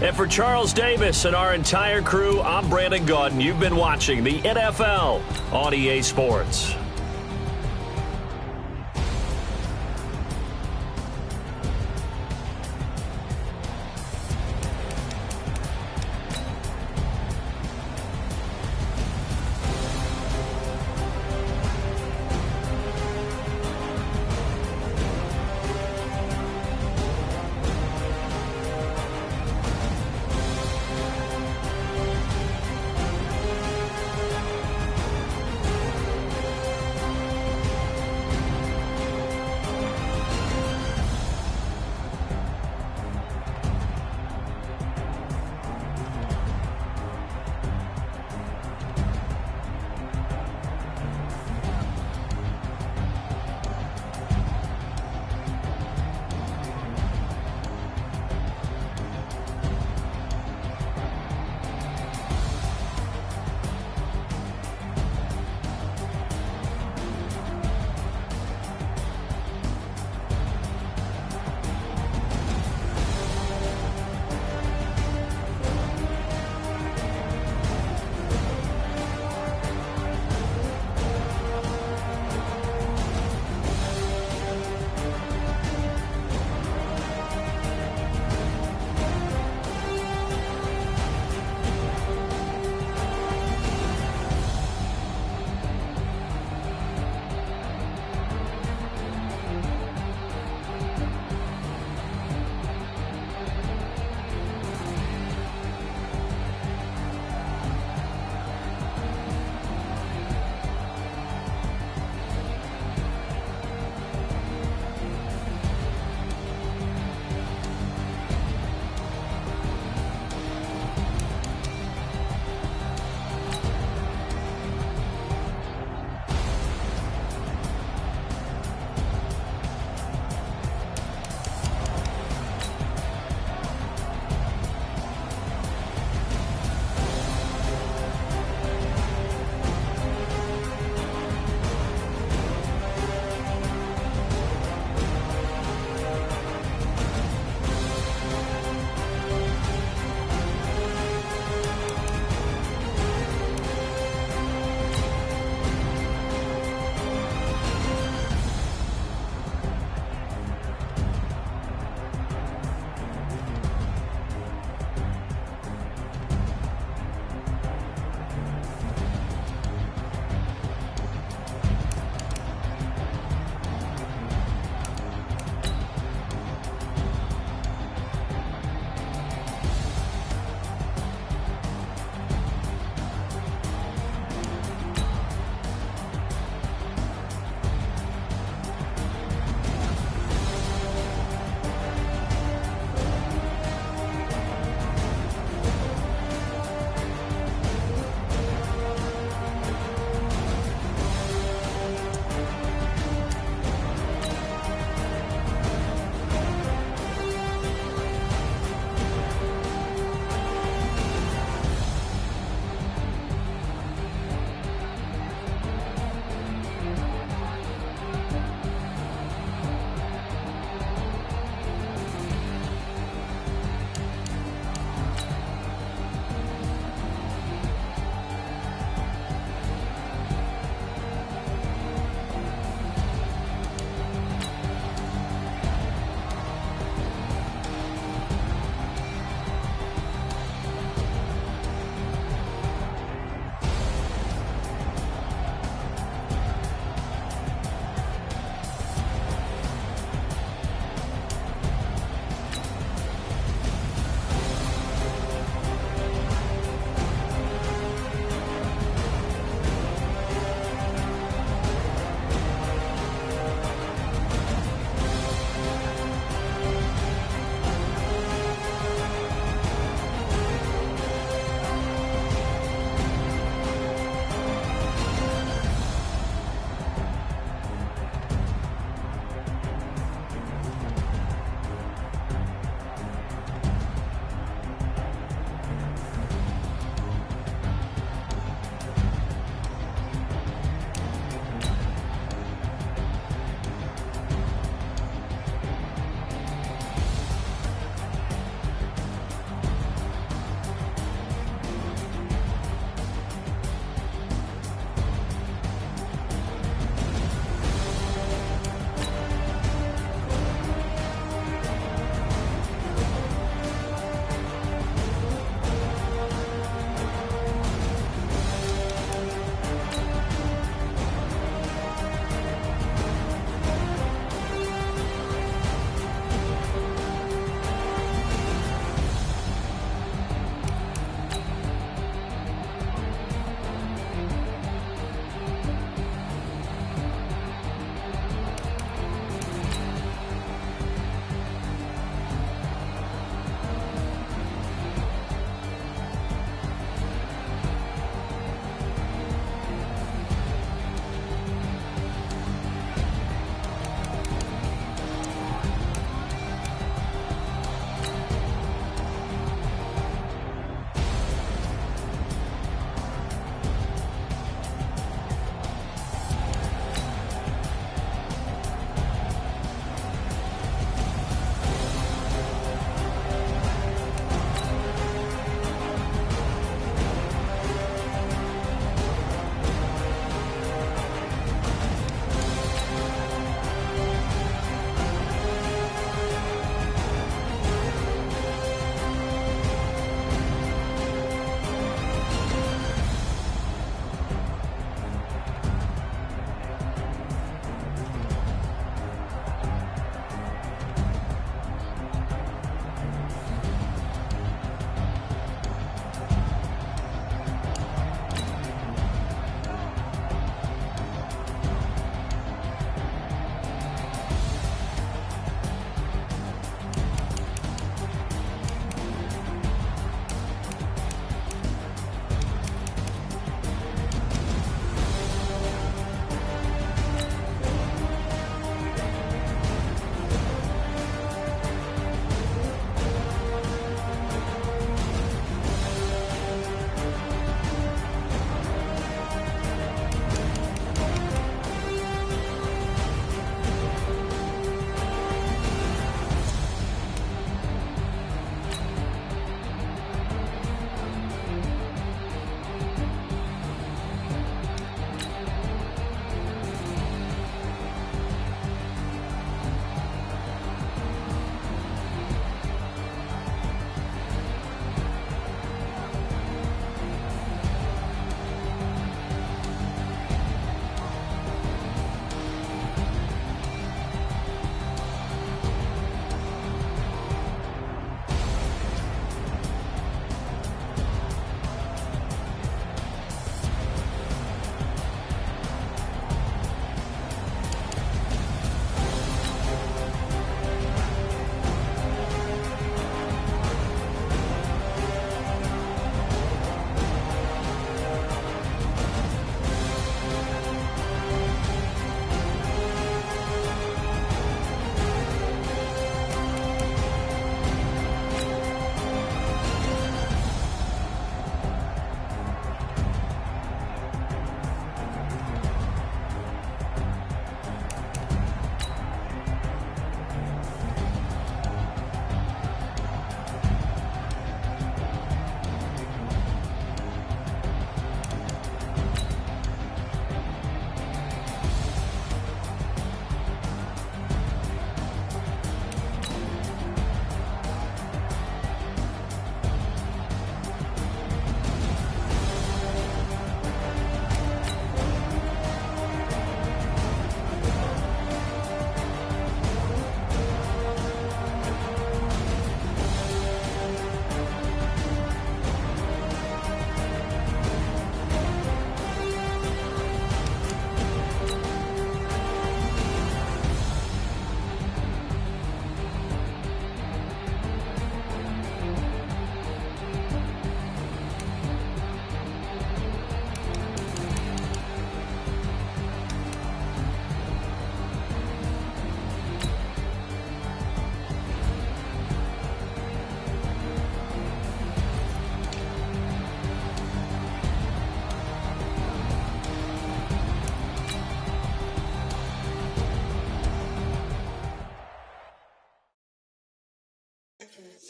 And for Charles Davis and our entire crew, I'm Brandon Gaudin. You've been watching the NFL on EA Sports.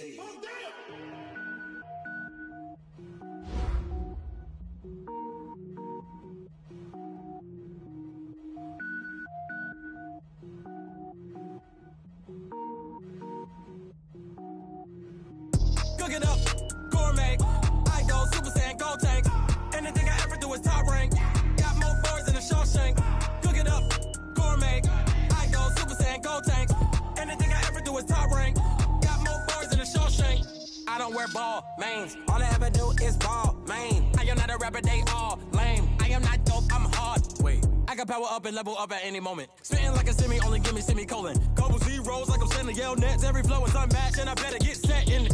Cook it up, gourmet. I go Super Saiyan, go tank. Anything I ever do is top rank. Got more bars than a Shawshank. Cook it up, gourmet. I go Super Saiyan, go tank. Anything I ever do is top rank. Got more bars than a Shawshank. I don't wear ball mains. All I ever do is ball main. I am not a rapper, they all lame. I am not dope, I'm hard. Wait, I can power up and level up at any moment. Spitting like a semi, only give me semicolon. Couple zeros like I'm sending yell nets. Every flow is unmatched and I better get set in it.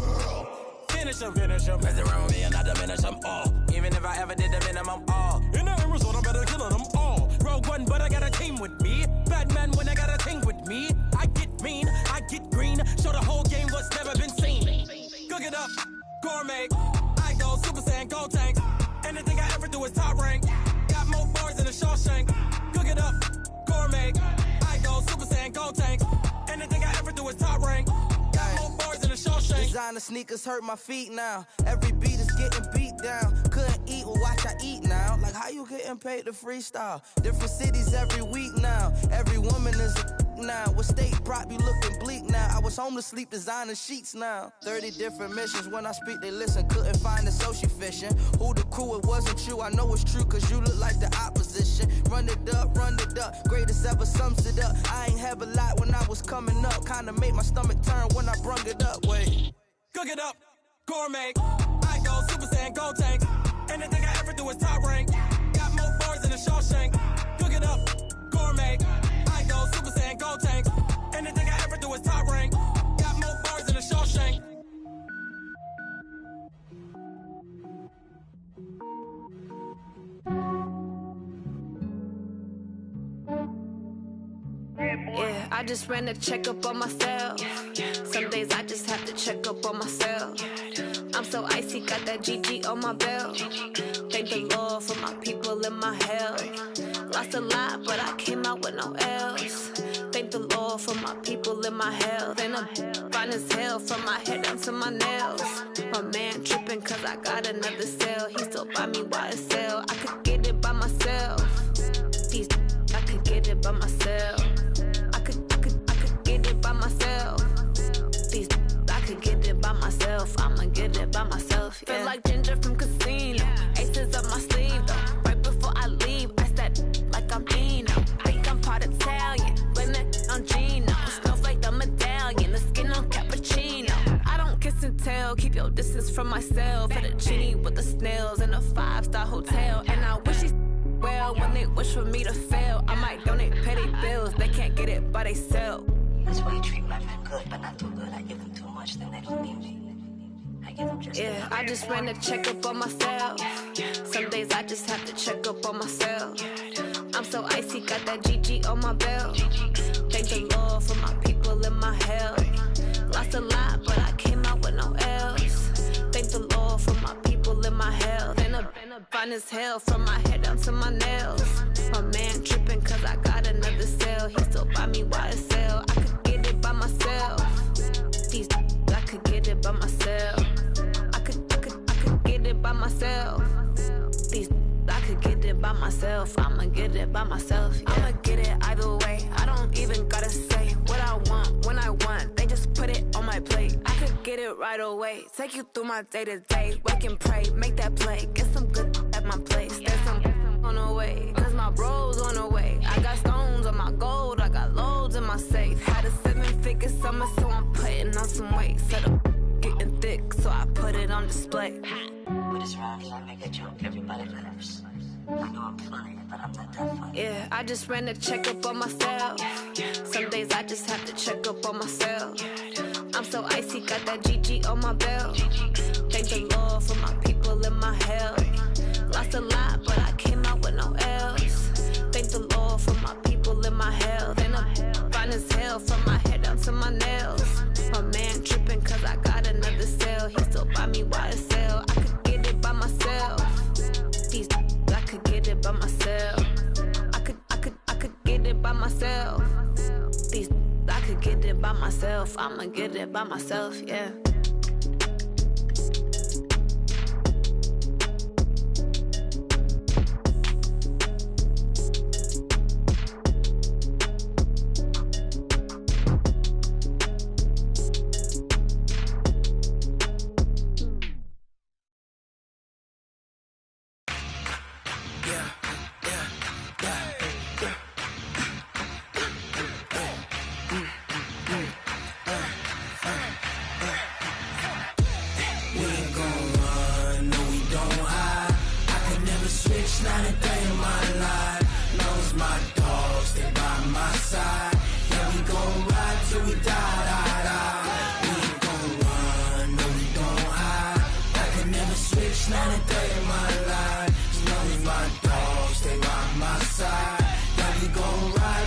Finish them. Mess around with me and I diminish them all. Even if I ever did the minimum, all. In the end result, I'm better killing them all. Rogue One, but I got a team with me. Batman when I got a team with me. I get mean, I get green. Show the whole game what's never been seen. Cook it up, gourmet. I go Super Saiyan, go tank. Anything I ever do is top rank. Got more bars than a Shawshank. Cook it up, gourmet. I go Super Saiyan, go tank. Anything I ever do is top rank. Got more bars than a Shawshank. Designer sneakers hurt my feet now. Every beat is getting beat down. Couldn't eat, well watch I eat now. Like how you getting paid to freestyle? Different cities every week now. Every woman is a now. What state prop you looking bleak now? I was home to sleep designing sheets now. 30 different missions. When I speak they listen. Couldn't find the social fishing. Who the crew? It wasn't you. I know it's true cause you look like the opposition. Run it up. Greatest ever sums it up. I ain't have a lot when I was coming up. Kinda made my stomach turn when I brung it up. Wait. Cook it up, gourmet. I go Super Saiyan, go tank. Anything I ever do is top rank. Got more bars than a Shawshank. Cook it up, gourmet. I go Super Saiyan, go tank. Anything I ever do is top rank. Got more bars than a Shawshank. Yeah, I just ran a checkup on myself. Some days I just have to check up on myself. I'm so icy, got that GG on my belt. Thank the Lord for my people and my health. Lost a lot, but I came out with no L's. Thank the Lord for my people and my health. And I'm fine as hell from my head down to my nails. My man tripping cause I got another cell. He still buy me YSL. I could get it by myself. These I could get it by myself. I could get it by myself. These I could get it by myself. I'ma get it by myself. Yeah. Feel like Ginger from Casino. Aces up my sleeve though. Right before I leave, I said like I'm Eno. Think I'm part Italian. Blame it on Gino. Snowflake the medallion. The skin on cappuccino. I don't kiss and tell. Keep your distance from myself. At a genie with the snails in a 5-star hotel. And I wish he well when they wish for me to fail. I might donate petty bills. They can't get it by they sell. That's why you treat my men good, but not too good. I give them too much, then they don't need me. I give them just yeah, I just ran a checkup on myself. Some days I just have to check up on myself. I'm so icy, got that GG on my belt. Thank the Lord for my people and my health. Lost a lot, but I came out with no L's. Thank the Lord for my people and my health. And I'm fine as hell from my head down to my nails. My man tripping cause I got another cell. He still buy me YSL. I could get it by myself. These I could get it by myself. I could get it by myself. These I could get it by myself. I'ma get it by myself. Yeah. I'ma get it either way. I don't even gotta say what I want when I want. They just put it on my plate. I could get it right away. Take you through my day to day. Wake and pray, make that play. Get some good at my place. There's some on the way. Cause my bro's on the way. I got stones on my gold. I got loads in my safe. Had a 7-figure summer, so I'm putting on some weight. Set up getting thick, so I put it on display. With this round here, I make a joke, everybody laughs. I know I'm funny, but I'm not that funny. Yeah, I just ran a checkup on myself. Some days I just have to check up on myself. I'm so icy, got that GG on my belt. Thank the Lord for my people and my health. Lost a lot, but I came out with no L's. Thank the Lord for my people and my health. And I'm fine as hell from my head down to my nails. My man tripping cause I got another cell. He still buy me YSL. I could get it by myself. These I could get it by myself. I could get it by myself. These I could get it by myself. I'ma get it by myself, yeah.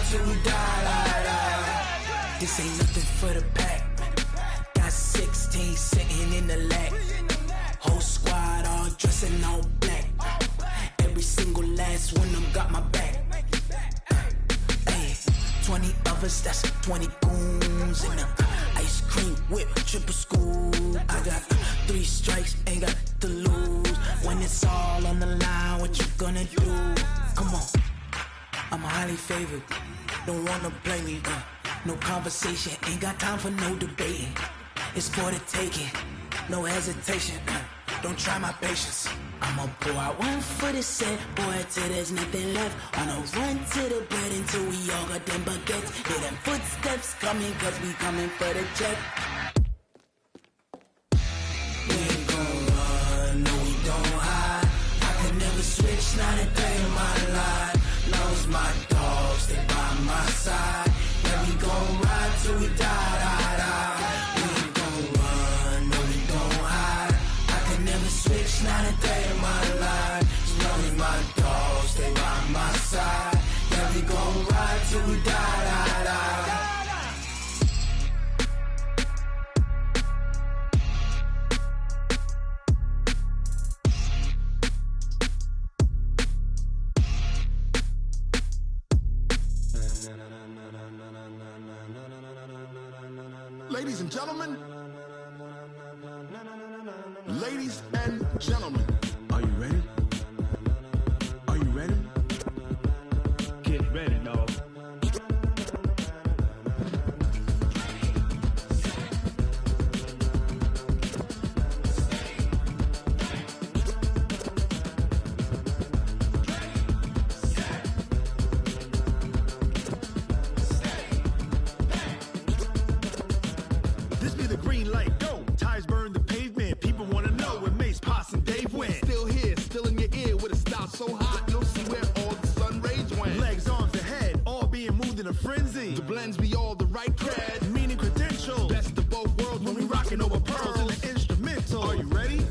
till we die. This ain't nothing for the pack. Got 16 sitting in the lap. Whole squad all dressing all black. Every single last one of them got my back. 20 of us, that's 20 goons in the ice cream whip, triple school. I got 3 strikes, ain't got to lose. When it's all on the line, what you gonna do? Come on, I'm highly favored. Don't wanna play me, no conversation, ain't got time for no debating. It's for the taking, no hesitation. Don't try my patience. I'ma pull out one for the set, boy, till there's nothing left. On a run to the bed until we all got them baguettes. Hear them footsteps coming, cause we coming for the jet. We ain't gon' run, no we don't hide. I could never switch, not a day in my life. Lost my dogs, they by my side. Yeah, we gon' ride till we die. We ain't gon' run, no we don't hide. I could never switch, not a day in my life. As long as my dogs stay by my side. Yeah, we gon' ride till we die. Ladies and gentlemen, ladies and gentlemen, are you ready? Are you ready? Get ready, dog. This be the green light, go. Tires burn the pavement. People wanna know where Mace, Potts, and Dave went. Still here, still in your ear with a style so hot, you'll see where all the sun rays went. Legs, arms, and head, all being moved in a frenzy. The blends be all the right cred, meaning credentials. Best of both worlds when we rockin' over pearls in the instrumental. Are you ready?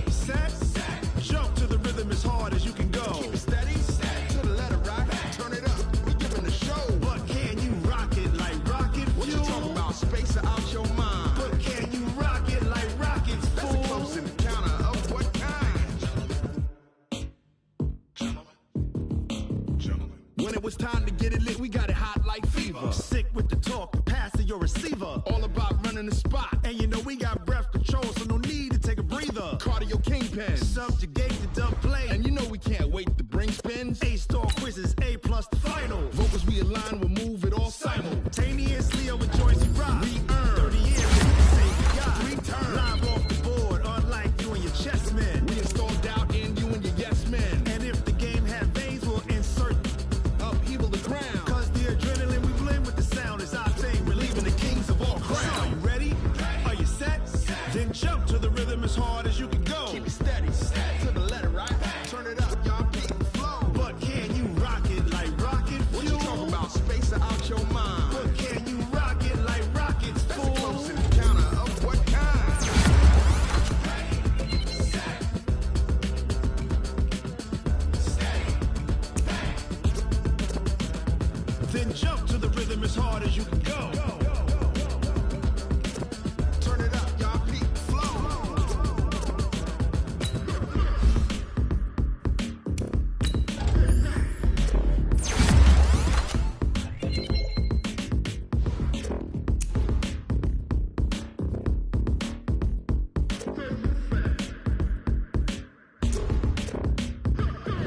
Set, jump to the rhythm as hard as you can go. Keep it steady, to the letter right, turn it up, we giving the show. But can you rock it like rocket fuel? What you talking about, space or out your mind? But can you rock it like rockets, fool? That's a close encounter of what kind? Gentlemen. When it was time to get it lit, we got it hot like fever. Sick with the talk, pass to your receiver. All about running the spot. And you know we got breath control, so no need to take a breather. Cardio kingpin, subjugate the dub play. And you know we can't wait to bring spins. A-star quizzes, A+ the final. Vocals we align, we'll move it all simultaneously over joints we rock. We earn 30 years of say we got 3 turns. Live off the board, unlike you and your chess men. We install doubt in you and your yes men. And if the game had veins, we'll insert upheaval the ground. Cause the adrenaline we blend with the sound is our thing, relieving the kings of all crowns. So are you ready? Are you set? Then jump to the rhythm as hard as you can go. Keep it steady, to the letter right. Turn it up, y'all beat the flow. But can you rock it like rocket fuel? What you talking about, space or out your mind? But can you rock it like rockets, fool? That's a close encounter of what kind? Then jump to the rhythm as hard as you can go. Turn it up, y'all beat the flow.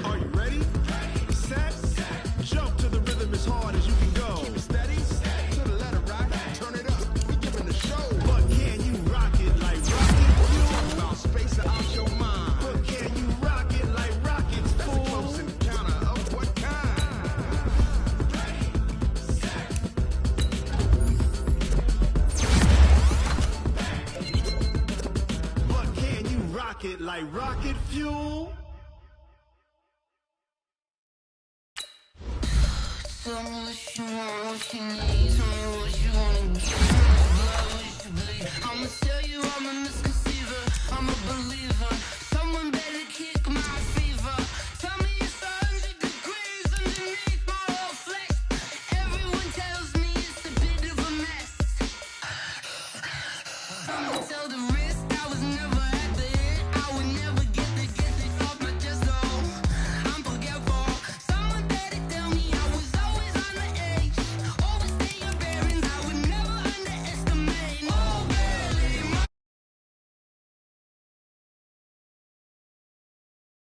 Are you ready? Set, jump to the rhythm as hard as you can go. Keep it steady, to the letter right. Turn it up, we giving the show. But can you rock it like rocket fuel? You talking about space or out your mind? But can you rock it like rockets, fool? That's a close encounter of what kind? But can you rock it like rocket fuel? Tell me what you want, what you need. Tell me what you wanna get. What you bleed. I'ma tell you I'm a misconceiver. I'm a believer. Someone better kick